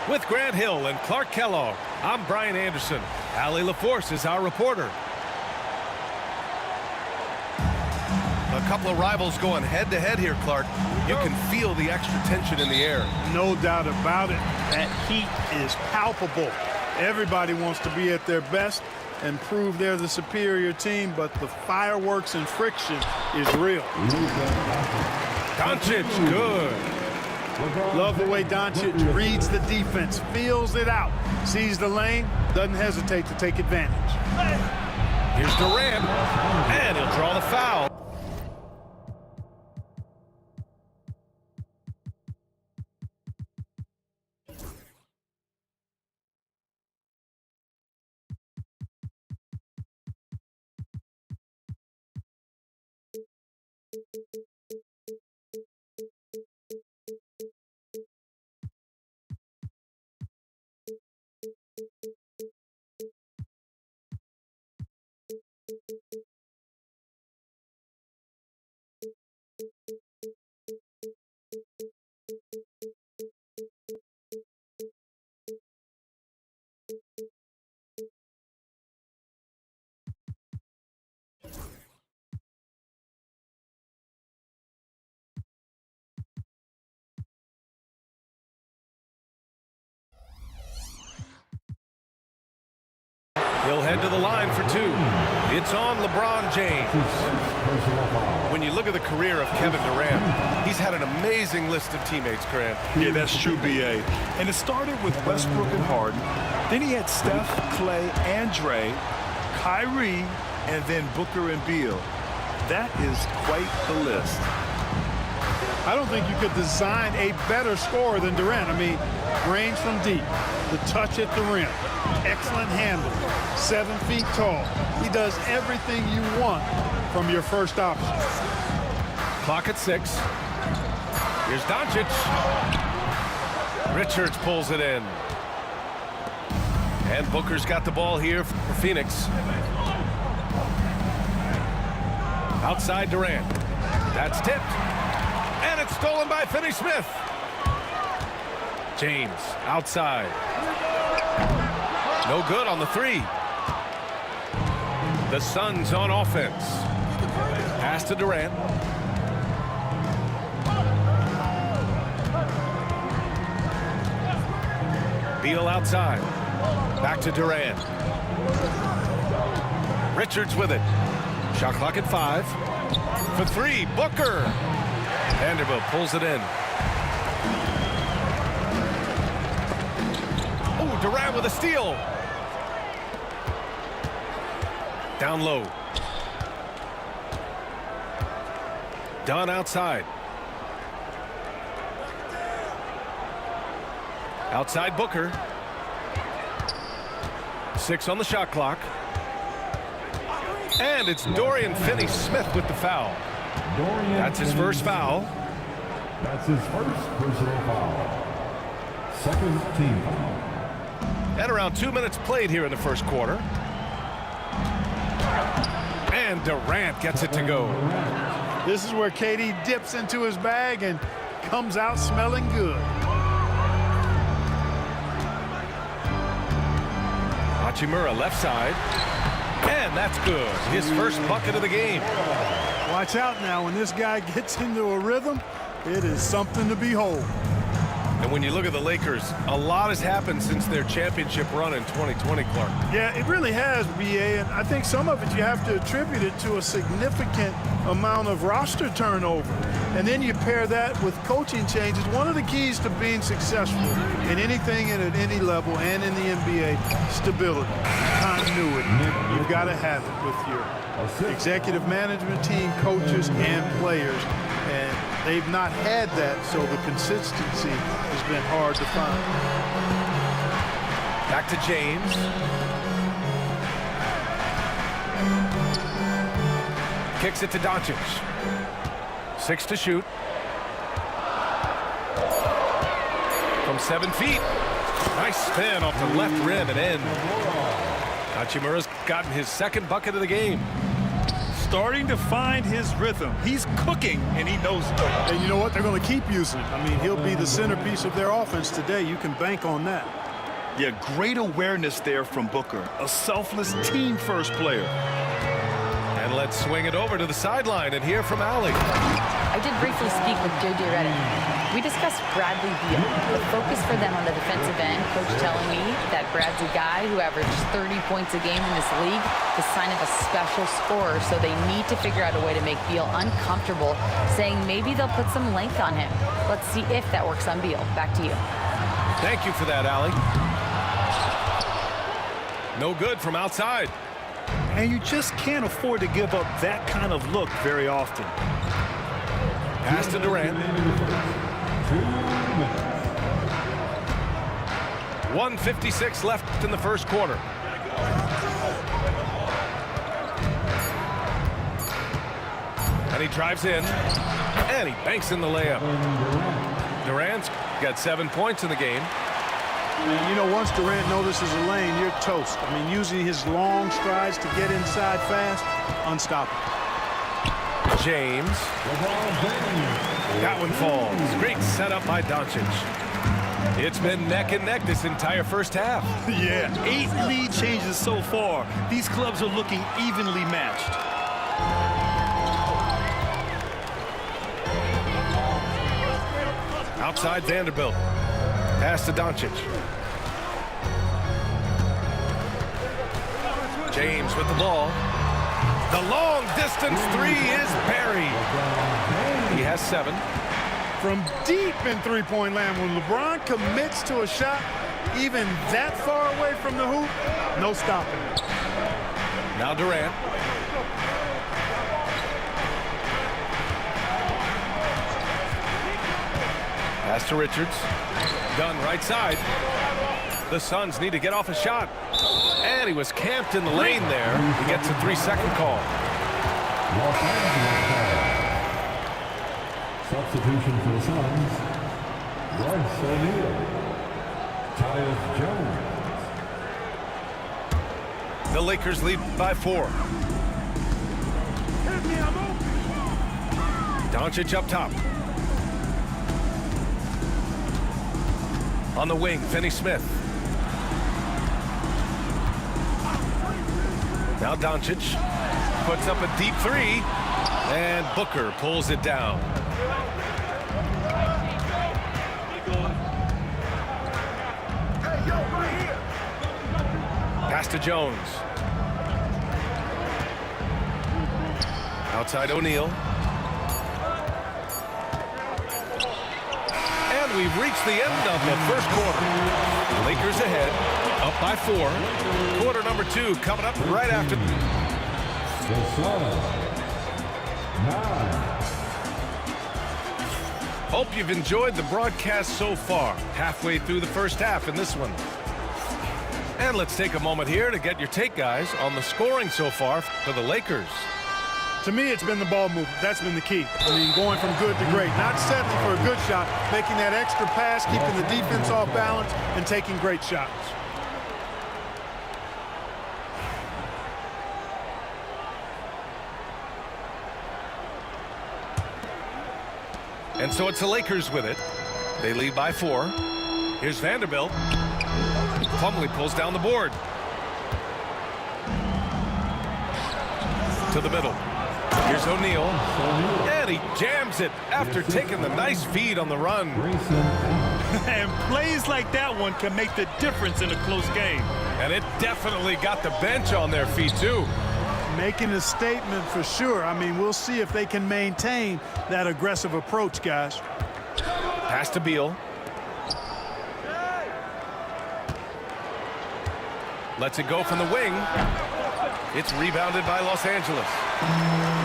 With Grant Hill and Clark Kellogg, I'm Brian Anderson. Allie LaForce is our reporter. A couple of rivals going head-to-head here, Clark. You can feel the extra tension in the air. No doubt about it. That heat is palpable. Everybody wants to be at their best and prove they're the superior team, but the fireworks and friction is real. Doncic, good. Love the way Doncic reads the defense, feels it out, sees the lane, doesn't hesitate to take advantage. Here's Durant, and he'll draw the foul. He'll head to the line for two. It's on LeBron James. When you look at the career of Kevin Durant, he's had an amazing list of teammates, Grant. Yeah, that's true, B.A. And it started with Westbrook and Harden. Then he had Steph, Clay, and Dre, Kyrie, and then Booker and Beal. That is quite the list. I don't think you could design a better scorer than Durant. I mean, range from deep, the touch at the rim, excellent handle, 7 feet tall. He does everything you want from your first option. Clock at 6. Here's Doncic. Richards pulls it in. And Booker's got the ball here for Phoenix. Outside Durant. That's tipped. And it's stolen by Finney-Smith. James outside. No good on the 3. The Suns on offense. Pass to Durant. Beal outside. Back to Durant. Richards with it. Shot clock at 5. For 3, Booker. Vanderbilt pulls it in. Oh, Durant with a steal. Down low. Dunn outside. Outside Booker. 6 on the shot clock. And it's Dorian Finney-Smith with the foul. That's his first foul. That's his first personal foul. Second team foul. And around 2 minutes played here in the first quarter. And Durant gets it to go. This is where KD dips into his bag and comes out smelling good. Hachimura left side. And that's good. His first bucket of the game. Watch out now. When this guy gets into a rhythm, it is something to behold. And when you look at the Lakers, a lot has happened since their championship run in 2020, Clark. Yeah, it really has, BA, and I think some of it you have to attribute it to a significant amount of roster turnover. And then you pair that with coaching changes. One of the keys to being successful in anything and at any level and in the NBA, stability, continuity. You've got to have it with your executive management team, coaches, and players. And they've not had that, so the consistency has been hard to find. Back to James. Kicks it to Doncic. 6 to shoot. From 7 feet. Nice spin off the left rim and in. Hachimura's gotten his second bucket of the game. Starting to find his rhythm. He's cooking, and he knows it. And you know what? They're going to keep using him. I mean, he'll be the centerpiece of their offense today. You can bank on that. Yeah, great awareness there from Booker. A selfless team-first player. And let's swing it over to the sideline and hear from Allie. I did briefly speak with J.J. Redick. We discussed Bradley Beal. The focus for them on the defensive end, coach telling me that Brad's a guy who averaged 30 points a game in this league, the sign of a special scorer, so they need to figure out a way to make Beal uncomfortable, saying maybe they'll put some length on him. Let's see if that works on Beal. Back to you. Thank you for that, Allie. No good from outside. And you just can't afford to give up that kind of look very often. Pass to Durant. 1:56 left in the first quarter. And he drives in. And he banks in the layup. Durant's got 7 points in the game. And you know, once Durant notices a lane, you're toast. I mean, using his long strides to get inside fast, unstoppable. James. That one falls. Great setup by Doncic. It's been neck and neck this entire first half. Yeah, 8 lead changes so far. These clubs are looking evenly matched. Outside Vanderbilt. Pass to Doncic. James with the ball. The long distance three is buried. He has 7. From deep in three-point land, when LeBron commits to a shot even that far away from the hoop, no stopping it. Now Durant. Pass to Richards. Dunn right side. The Suns need to get off a shot. And he was camped in the lane there. He gets a 3-second call. Substitution for the Suns. Royce O'Neal. Tyus Jones. The Lakers lead by 4. Doncic up top. On the wing, Finney-Smith. Now Doncic puts up a deep 3, and Booker pulls it down. Pass to Jones. Outside O'Neal. And we've reached the end of the first quarter. Lakers ahead, up by 4. Quarter number 2 coming up right after. The Suns. 9. Hope you've enjoyed the broadcast so far. Halfway through the first half in this one. And let's take a moment here to get your take, guys, on the scoring so far for the Lakers. To me, it's been the ball movement. That's been the key. I mean, going from good to great. Not settling for a good shot, making that extra pass, keeping the defense off balance, and taking great shots. And so it's the Lakers with it. They lead by 4. Here's Vanderbilt. Plumlee pulls down the board. To the middle. Here's O'Neal. And he jams it after taking the nice feed on the run. And plays like that one can make the difference in a close game. And it definitely got the bench on their feet, too. Making a statement for sure. I mean, we'll see if they can maintain that aggressive approach, guys. Pass to Beal. Lets it go from the wing. It's rebounded by Los Angeles.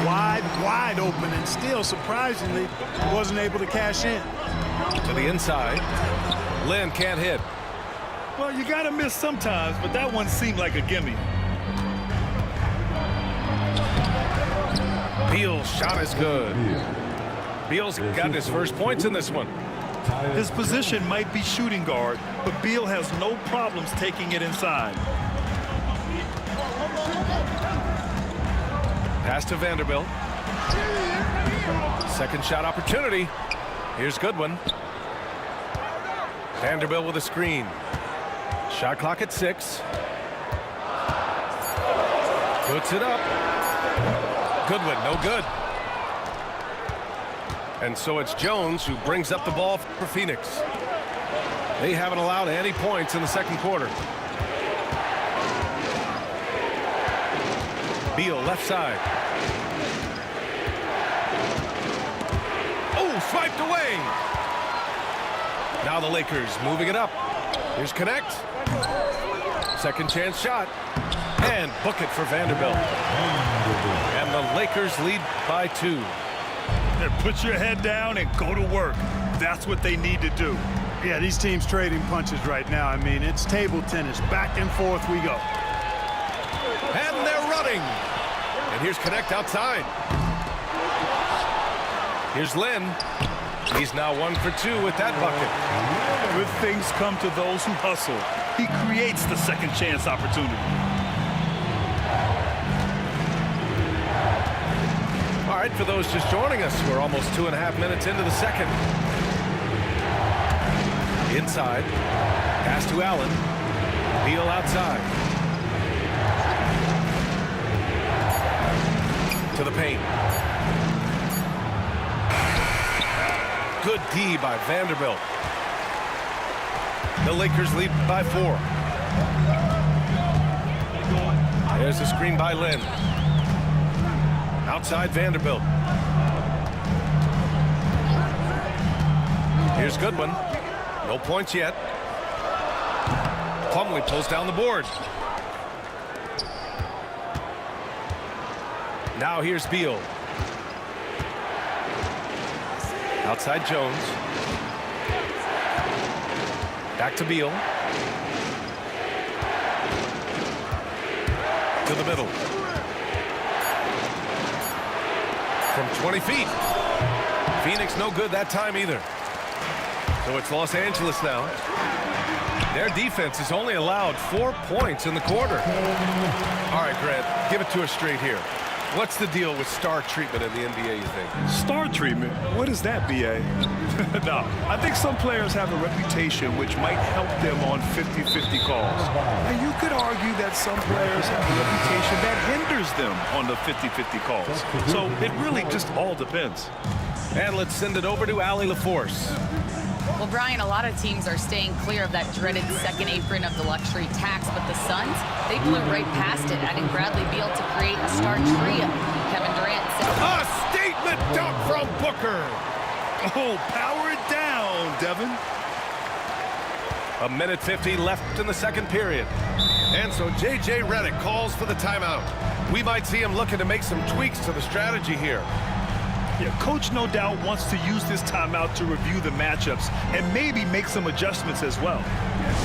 Wide open, and still, surprisingly, wasn't able to cash in. To the inside. Lynn can't hit. Well, you got to miss sometimes, but that one seemed like a gimme. Beal's shot is good. Beal's got his first points in this one. His position might be shooting guard, but Beal has no problems taking it inside. Pass to Vanderbilt. Second shot opportunity. Here's Goodwin. Vanderbilt with a screen. Shot clock at 6. Puts it up. Goodwin, no good. And so it's Jones who brings up the ball for Phoenix. They haven't allowed any points in the second quarter. Beal left side. Oh, swiped away. Now the Lakers moving it up. Here's Connect. Second chance shot. And book it for Vanderbilt. And the Lakers lead by 2. Put your head down and go to work. That's what they need to do. Yeah, these teams trading punches right now. I mean, it's table tennis. Back and forth we go. And they're running. And here's Connect outside. Here's Lynn. He's now 1 for 2 with that bucket. Good things come to those who hustle. He creates the second chance opportunity. All right, for those just joining us, we're almost 2.5 minutes into the second. Inside. Pass to Allen. Beal outside. To the paint. Good D by Vanderbilt. The Lakers lead by 4. There's the screen by Lynn. Outside Vanderbilt. Here's Goodwin. No points yet. Plumlee pulls down the board. Now here's Beal. Outside Jones. Back to Beal. To the middle. From 20 feet. Phoenix no good that time either. So it's Los Angeles now. Their defense has only allowed 4 points in the quarter. All right, Grant, give it to us straight here. What's the deal with star treatment in the NBA, you think? Star treatment? What is that, B.A.? No, I think some players have a reputation which might help them on 50-50 calls. And you could argue that some players have a reputation that hinders them on the 50-50 calls. So it really just all depends. And let's send it over to Allie LaForce. Well, Brian, a lot of teams are staying clear of that dreaded second apron of the luxury tax, but the Suns, they blew right past it, adding Bradley Beal to create a star trio. Kevin Durant said, A statement dunk from Booker. Oh, power it down, Devin. 1:50 left in the second period. And so J.J. Redick calls for the timeout. We might see him looking to make some tweaks to the strategy here. Yeah, coach no doubt wants to use this timeout to review the matchups and maybe make some adjustments as well.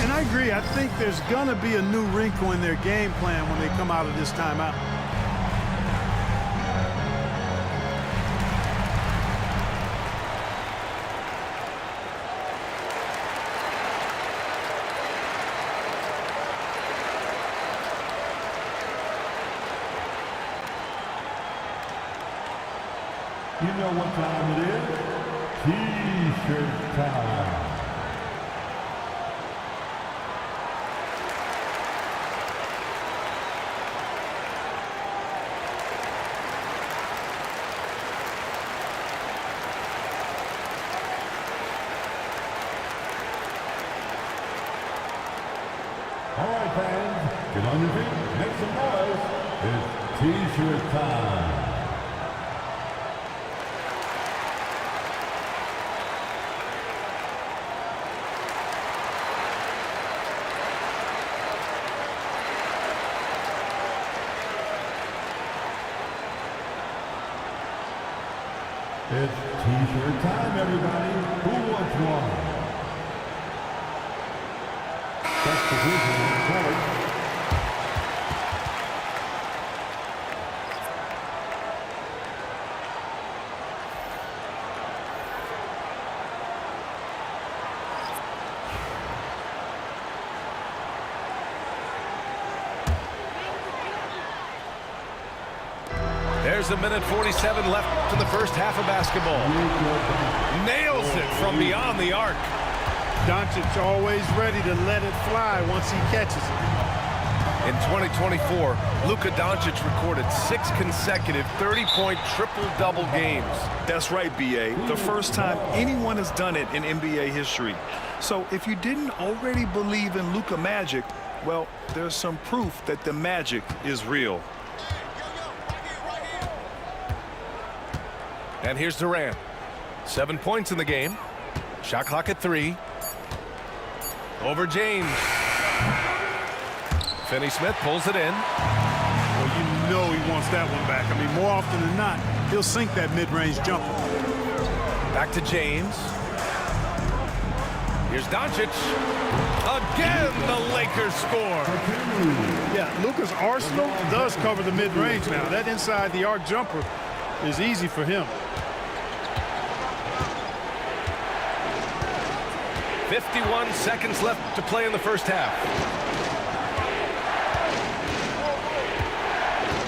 And I agree. I think there's going to be a new wrinkle in their game plan when they come out of this timeout. You know what time it is? T-shirt time. All right, fans, get on your feet, make some noise. It's T-shirt time. It's T-shirt time, everybody. Who wants one? That's the vision in court. There's a minute 47 left in the first half of basketball. Nails it from beyond the arc. Doncic always ready to let it fly once he catches it. In 2024, Luka Doncic recorded 6 consecutive 30-point triple-double games. That's right, B.A. The first time anyone has done it in NBA history. So if you didn't already believe in Luka Magic, well, there's some proof that the magic is real. And here's Durant. 7 points in the game. Shot clock at 3. Over James. Finney-Smith pulls it in. Well, you know he wants that one back. I mean, more often than not, he'll sink that mid-range jumper. Back to James. Here's Doncic. Again, the Lakers score. Yeah, Luka's arsenal does cover the mid-range now. That inside the arc jumper is easy for him. 51 seconds left to play in the first half.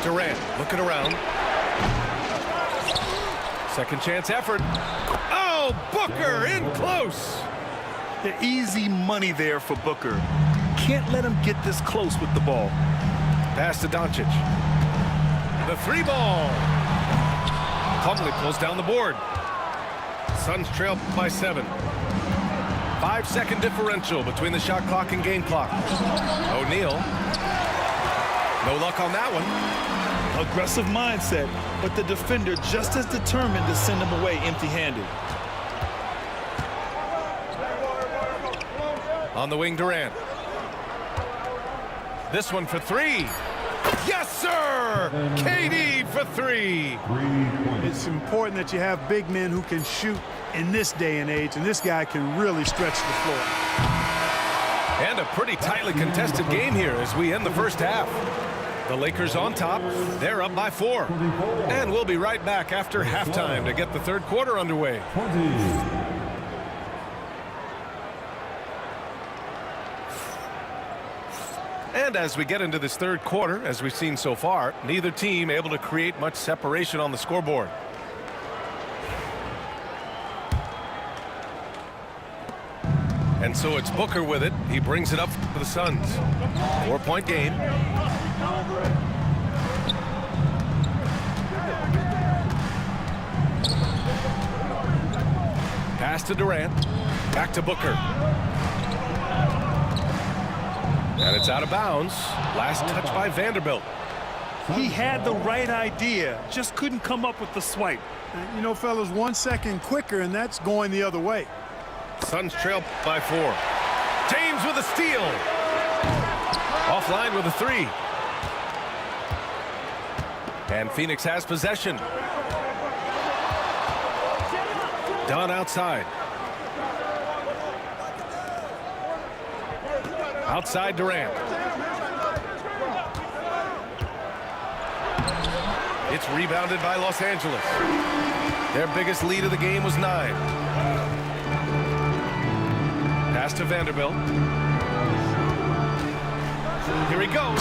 Durant looking around. Second chance effort. Oh, Booker in close. The easy money there for Booker. Can't let him get this close with the ball. Pass to Doncic. The 3 ball. Plumlee pulls down the board. Suns trail by 7. 5-second differential between the shot clock and game clock. O'Neal. No luck on that one. Aggressive mindset, but the defender just as determined to send him away empty-handed. On the wing, Durant. This one for 3. Yes, sir! KD for 3. It's important that you have big men who can shoot in this day and age, and this guy can really stretch the floor. And a pretty tightly contested game here as we end the first half. The Lakers on top. They're up by 4. And we'll be right back after halftime to get the third quarter underway. And as we get into this third quarter, as we've seen so far, neither team able to create much separation on the scoreboard. And so it's Booker with it. He brings it up for the Suns. 4-point game. Pass to Durant. Back to Booker. And it's out of bounds. Last touch by Vanderbilt. He had the right idea, just couldn't come up with the swipe. You know, fellas, 1 second quicker, and that's going the other way. Suns trail by 4. James with a steal. Offline with a 3. And Phoenix has possession. Done outside. Outside Durant. It's rebounded by Los Angeles. Their biggest lead of the game was 9. Pass to Vanderbilt. Here he goes.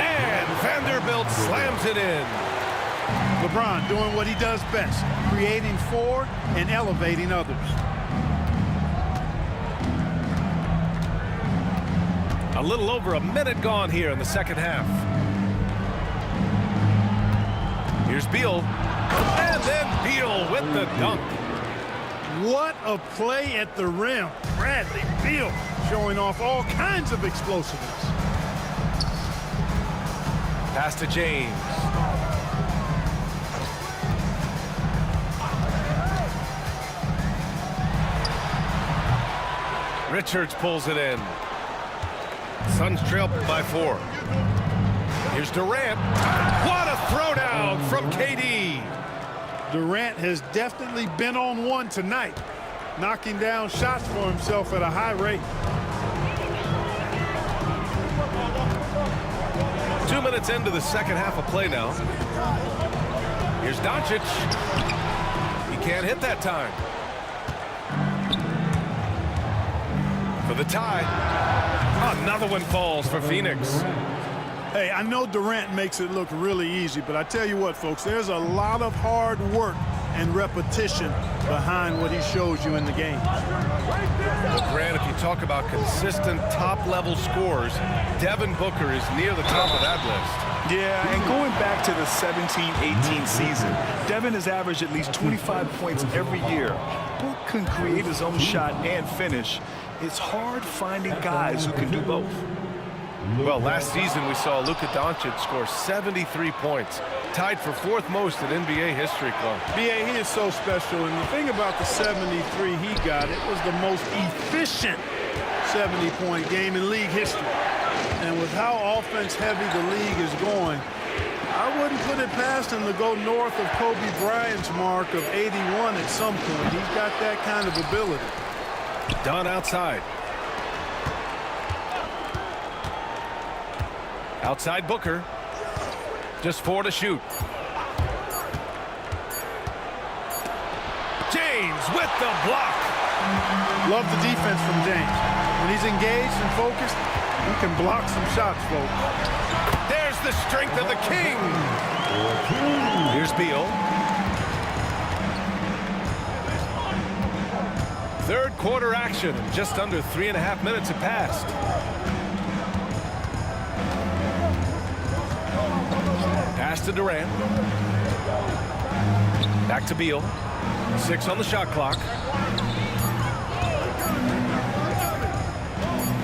And Vanderbilt slams it in. LeBron doing what he does best, creating for and elevating others. A little over a minute gone here in the second half. Here's Beal. And then Beal with the dunk. What a play at the rim. Bradley Beal showing off all kinds of explosiveness. Pass to James. Richards pulls it in. Suns trail by 4. Here's Durant. What a throwdown from KD. Durant has definitely been on one tonight, knocking down shots for himself at a high rate. 2 minutes into the second half of play now. Here's Doncic. He can't hit that time. For the tie. Another one falls for Phoenix. Hey, I know Durant makes it look really easy, but I tell you what, folks, there's a lot of hard work and repetition behind what he shows you in the game. Well, Grant, if you talk about consistent top-level scores, Devin Booker is near the top of that list. Yeah, and going back to the 17-18 season, Devin has averaged at least 25 points every year. Book can create his own shot and finish. It's hard finding guys who can do both. Well, last season we saw Luka Doncic score 73 points, tied for 4th most in NBA history club. B.A., he is so special, and the thing about the 73 he got, it was the most efficient 70-point game in league history. And with how offense-heavy the league is going, I wouldn't put it past him to go north of Kobe Bryant's mark of 81 at some point. He's got that kind of ability. Done outside. Outside Booker. Just 4 to shoot. James with the block. Love the defense from James. When he's engaged and focused, he can block some shots, folks. There's the strength of the King. Here's Beal. Third quarter action. Just under 3.5 minutes have passed. Pass to Durant. Back to Beal. 6 on the shot clock.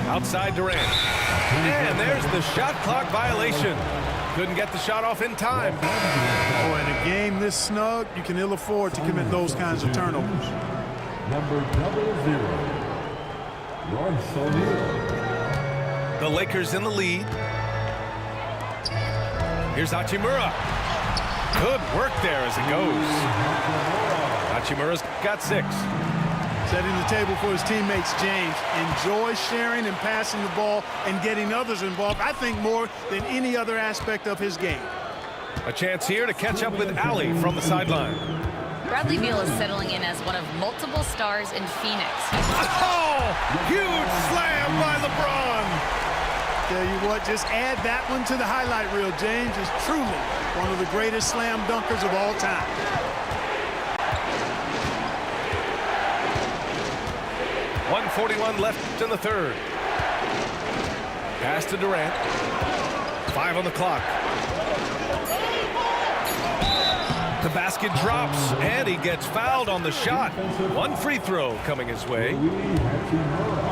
Outside Durant. And there's the shot clock violation. Couldn't get the shot off in time. Oh, in a game this snug, you can ill afford to commit those kinds of turnovers. Number 00, Royce O'Neal. The Lakers in the lead. Here's Hachimura. Good work there as it goes. Hachimura's got 6. Setting the table for his teammates, James. Enjoy sharing and passing the ball and getting others involved, I think, more than any other aspect of his game. A chance here to catch up with Ali from the sideline. Bradley Beal is settling in as one of multiple stars in Phoenix. Oh! Huge slam by LeBron! Tell you what, just add that one to the highlight reel. James is truly one of the greatest slam dunkers of all time. .141 left in the third. Pass to Durant. 5 on the clock. The basket drops, and he gets fouled on the shot. 1 free throw coming his way.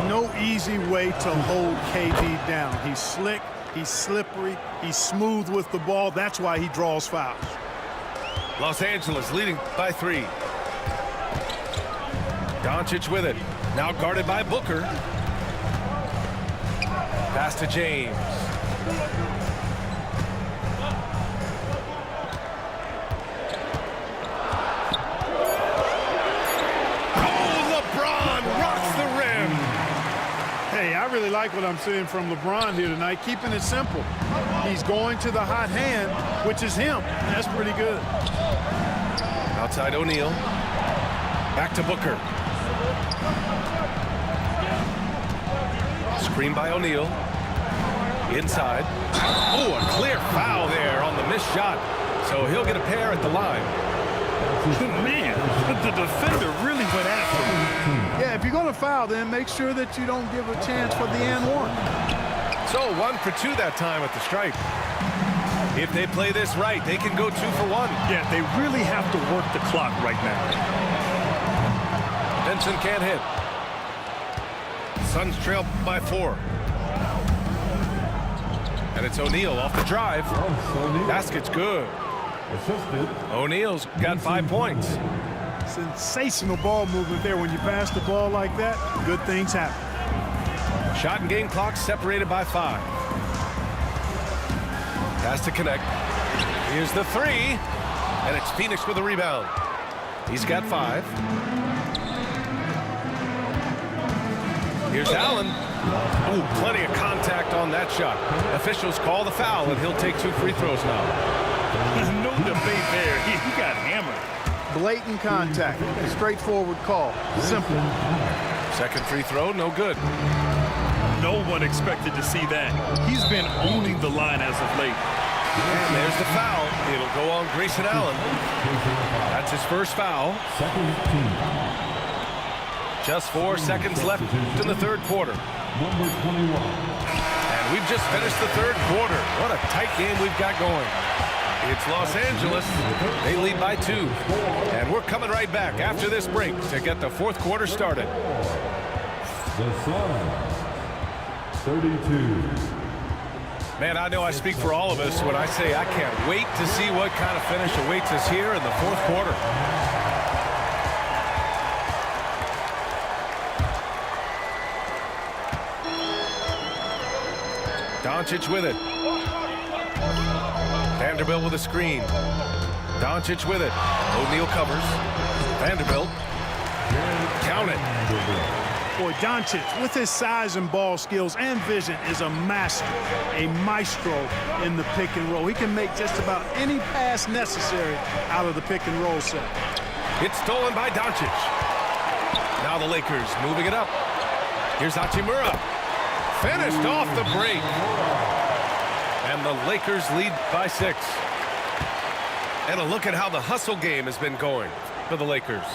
No easy way to hold KD down. He's slick, he's slippery, he's smooth with the ball. That's why he draws fouls. Los Angeles leading by 3. Doncic with it. Now guarded by Booker. Pass to James. what I'm seeing from LeBron here tonight, keeping it simple. He's going to the hot hand, which is him. That's pretty good. Outside O'Neal. Back to Booker. Screen by O'Neal. Inside. Oh, a clear foul there on the missed shot. So he'll get a pair at the line. Man, the defender really went after him. Yeah, if you're going to foul, then make sure that you don't give a chance for the and one. So 1 for 2 that time at the stripe. If they play this right, they can go 2 for 1. Yeah, they really have to work the clock right now. Benson can't hit. Suns trail by 4. And it's O'Neal off the drive. Basket's good. O'Neal's got 5 points. Sensational ball movement there. When you pass the ball like that, good things happen. Shot and game clock separated by 5. Has to connect. Here's the 3. And it's Phoenix with a rebound. He's got 5. Here's Allen. Ooh, plenty of contact on that shot. Officials call the foul, and he'll take 2 free throws now. No debate there. He got hammered. Blatant contact. A straightforward call. Simple. Second free throw, no good. No one expected to see that. He's been owning the line as of late. And there's the foul. It'll go on Grayson Allen. That's his first foul. Just 4 seconds left in the third quarter. And we've just finished the third quarter. What a tight game we've got going. It's Los Angeles. They lead by 2. And we're coming right back after this break to get the fourth quarter started. The Suns, 32. Man, I know I speak for all of us when I say I can't wait to see what kind of finish awaits us here in the fourth quarter. Doncic with it. Vanderbilt with a screen. Doncic with it. O'Neal covers. Vanderbilt. Count it. Boy, Doncic, with his size and ball skills and vision, is a master, a maestro in the pick and roll. He can make just about any pass necessary out of the pick and roll set. It's stolen by Doncic. Now the Lakers moving it up. Here's Hachimura. Finished off the break. And the Lakers lead by 6. And a look at how the hustle game has been going for the Lakers.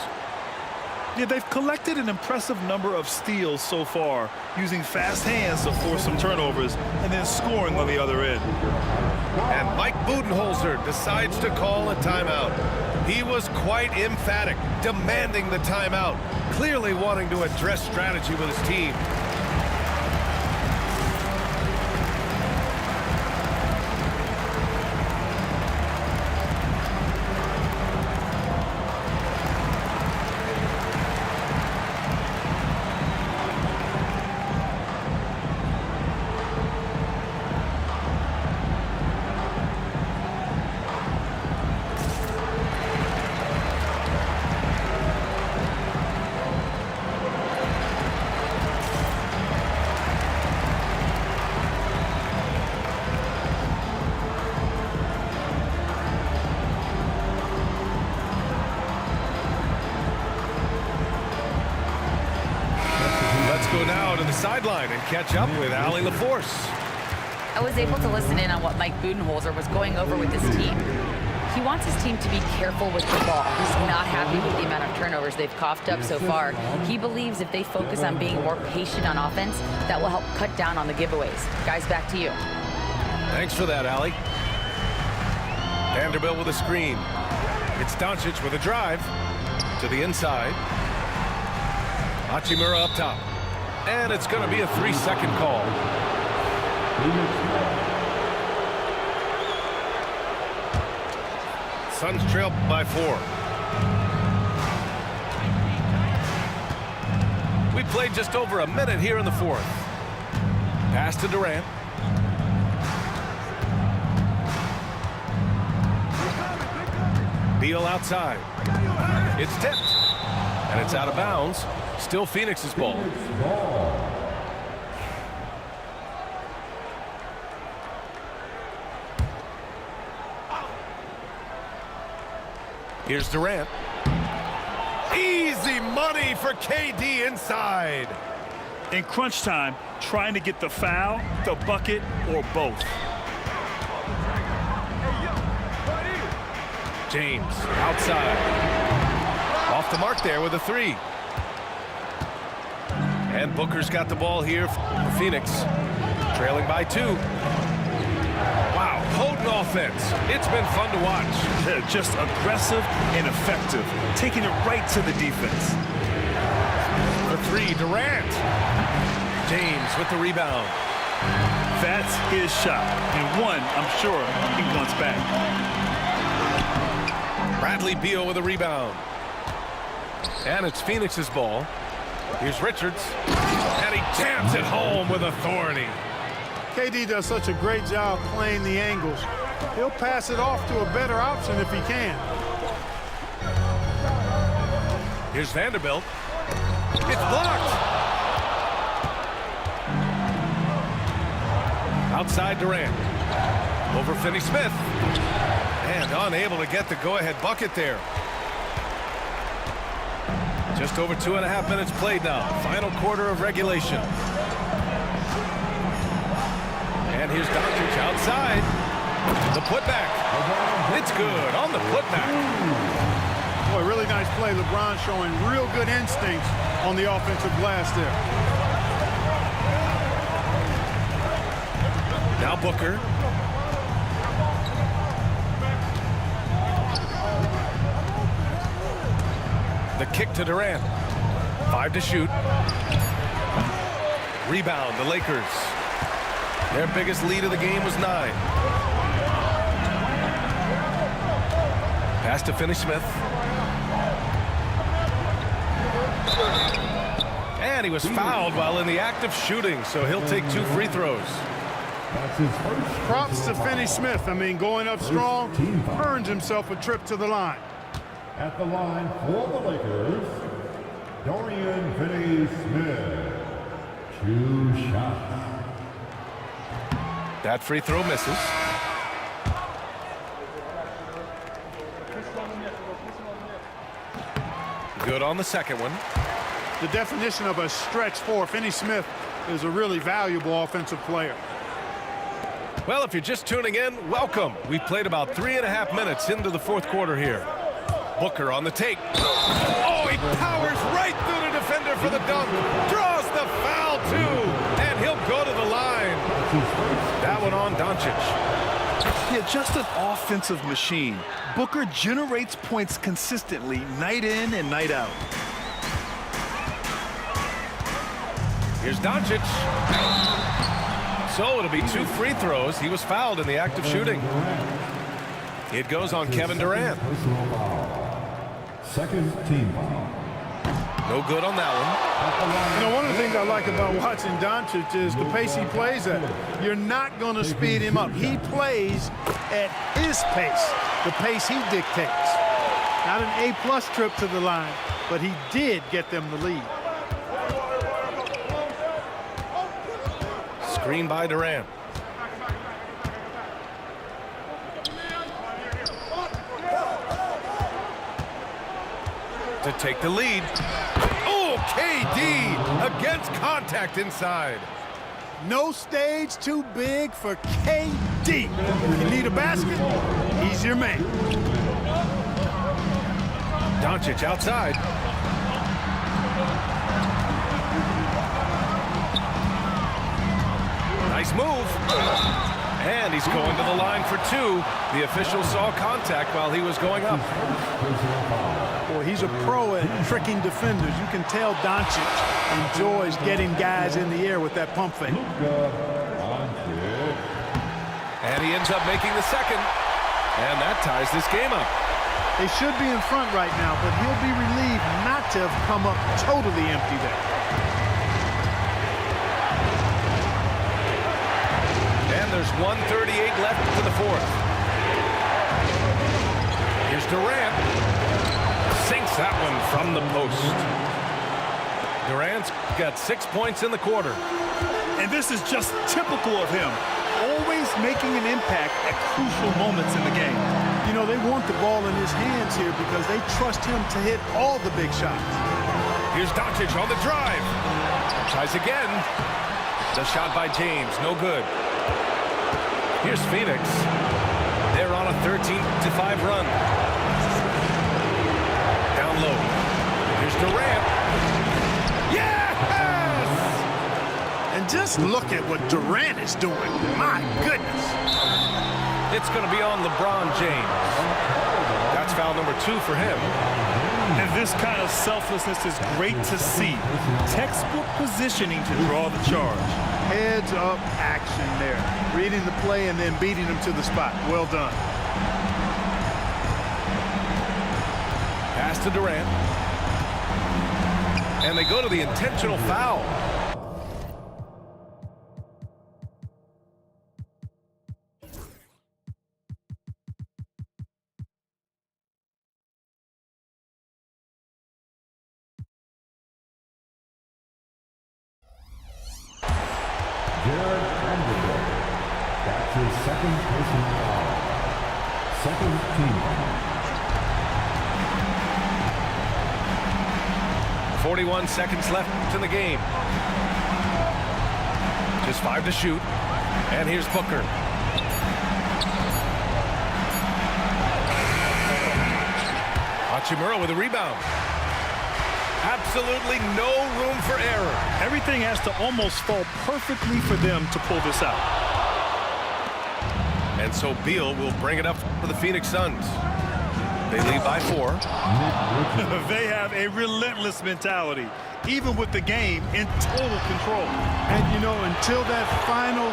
Yeah, they've collected an impressive number of steals so far, using fast hands to force some turnovers and then scoring on the other end. And Mike Budenholzer decides to call a timeout. He was quite emphatic, demanding the timeout, clearly wanting to address strategy with his team. Go now to the sideline and catch up with Allie LaForce. I was able to listen in on what Mike Budenholzer was going over with his team. He wants his team to be careful with the ball. He's not happy with the amount of turnovers they've coughed up so far. He believes if they focus on being more patient on offense, that will help cut down on the giveaways. Guys, back to you. Thanks for that, Allie. Vanderbilt with a screen. It's Doncic with a drive to the inside. Hachimura up top. And it's going to be a 3-second call. Suns trail by 4. We played just over a minute here in the fourth. Pass to Durant. Beal outside. It's tipped. And it's out of bounds. Still Phoenix's ball. Here's Durant. Easy money for KD inside. In crunch time, trying to get the foul, the bucket, or both. James outside. Off the mark there with a three. And Booker's got the ball here for Phoenix. Trailing by 2. Wow, potent offense. It's been fun to watch. They're just aggressive and effective, taking it right to the defense. For 3, Durant. James with the rebound. That's his shot, and one I'm sure he wants back. Bradley Beal with a rebound. And it's Phoenix's ball. Here's Richards. And he jams it home with authority. KD does such a great job playing the angles. He'll pass it off to a better option if he can. Here's Vanderbilt. It's blocked. Outside Durant. Over Finney-Smith. And unable to get the go-ahead bucket there. Just over 2.5 minutes played now. Final quarter of regulation. And here's Doncic outside. The putback. It's good on the putback. Boy, really nice play. LeBron showing real good instincts on the offensive glass there. Now Booker. The kick to Durant. 5 to shoot. Rebound, the Lakers. Their biggest lead of the game was 9. Pass to Finney-Smith. And he was fouled while in the act of shooting, so he'll take 2 free throws. Props to Finney-Smith. I mean, going up strong, earns himself a trip to the line. At the line for the Lakers, Dorian Finney-Smith. 2 shots. That free throw misses. Good on the second one. The definition of a stretch 4. Finney-Smith is a really valuable offensive player. Well, if you're just tuning in, welcome. We've played about 3.5 minutes into the fourth quarter here. Booker on the take. Oh, he powers right through the defender for the dunk. Draws the foul, too. And he'll go to the line. That one on Doncic. Yeah, just an offensive machine. Booker generates points consistently, night in and night out. Here's Doncic. So it'll be 2 free throws. He was fouled in the act of shooting. It goes on Kevin Durant. Second team foul. No good on that one. You know, one of the things I like about watching Doncic is the pace he plays at. You're not going to speed him up. He plays at his pace, the pace he dictates. Not an A-plus trip to the line, but he did get them the lead. Screen by Durant. To take the lead. Oh, KD against contact inside. No stage too big for KD. If you need a basket, he's your man. Doncic outside. Nice move. And he's going to the line for 2. The official saw contact while he was going up. Boy, he's a pro at tricking defenders. You can tell Doncic enjoys getting guys in the air with that pump fake. And he ends up making the second. And that ties this game up. They should be in front right now, but he'll be relieved not to have come up totally empty there. And there's 1:38 left to the fourth. Here's Durant. Sinks that one from the post. Durant's got 6 points in the quarter. And this is just typical of him. Always making an impact at crucial moments in the game. You know, they want the ball in his hands here because they trust him to hit all the big shots. Here's Doncic on the drive. Tries again. The shot by James, no good. Here's Phoenix. They're on a 13-5 run. Down low. Here's Durant. Yes! And just look at what Durant is doing. My goodness. It's going to be on LeBron James. That's foul number 2 for him. And this kind of selflessness is great to see. Textbook positioning to draw the charge. Heads up action there. Reading the play and then beating him to the spot. Well done. Pass to Durant. And they go to the intentional foul. That's his second personal foul. Second team foul. 41 seconds left in the game. Just 5 to shoot. And here's Booker. Hachimura with a rebound. Absolutely no room for error. Everything has to almost fall perfectly for them to pull this out. And so Beal will bring it up for the Phoenix Suns. They lead by 4. They have a relentless mentality, even with the game in total control. And, you know, until that final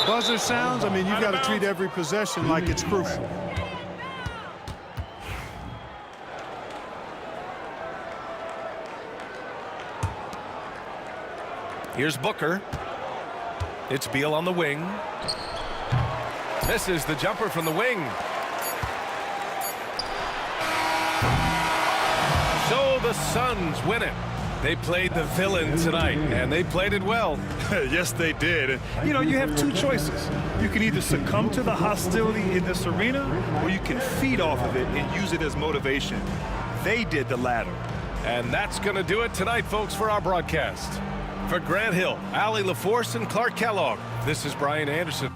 buzzer sounds, I mean, you've got to treat every possession like it's crucial. Here's Booker. It's Beal on the wing. Misses the jumper from the wing. So the Suns win it. They played the villain tonight, and they played it well. Yes, they did. And, you know, you have two choices. You can either succumb to the hostility in this arena, or you can feed off of it and use it as motivation. They did the latter. And that's going to do it tonight, folks, for our broadcast. For Grant Hill, Allie LaForce, and Clark Kellogg, this is Brian Anderson.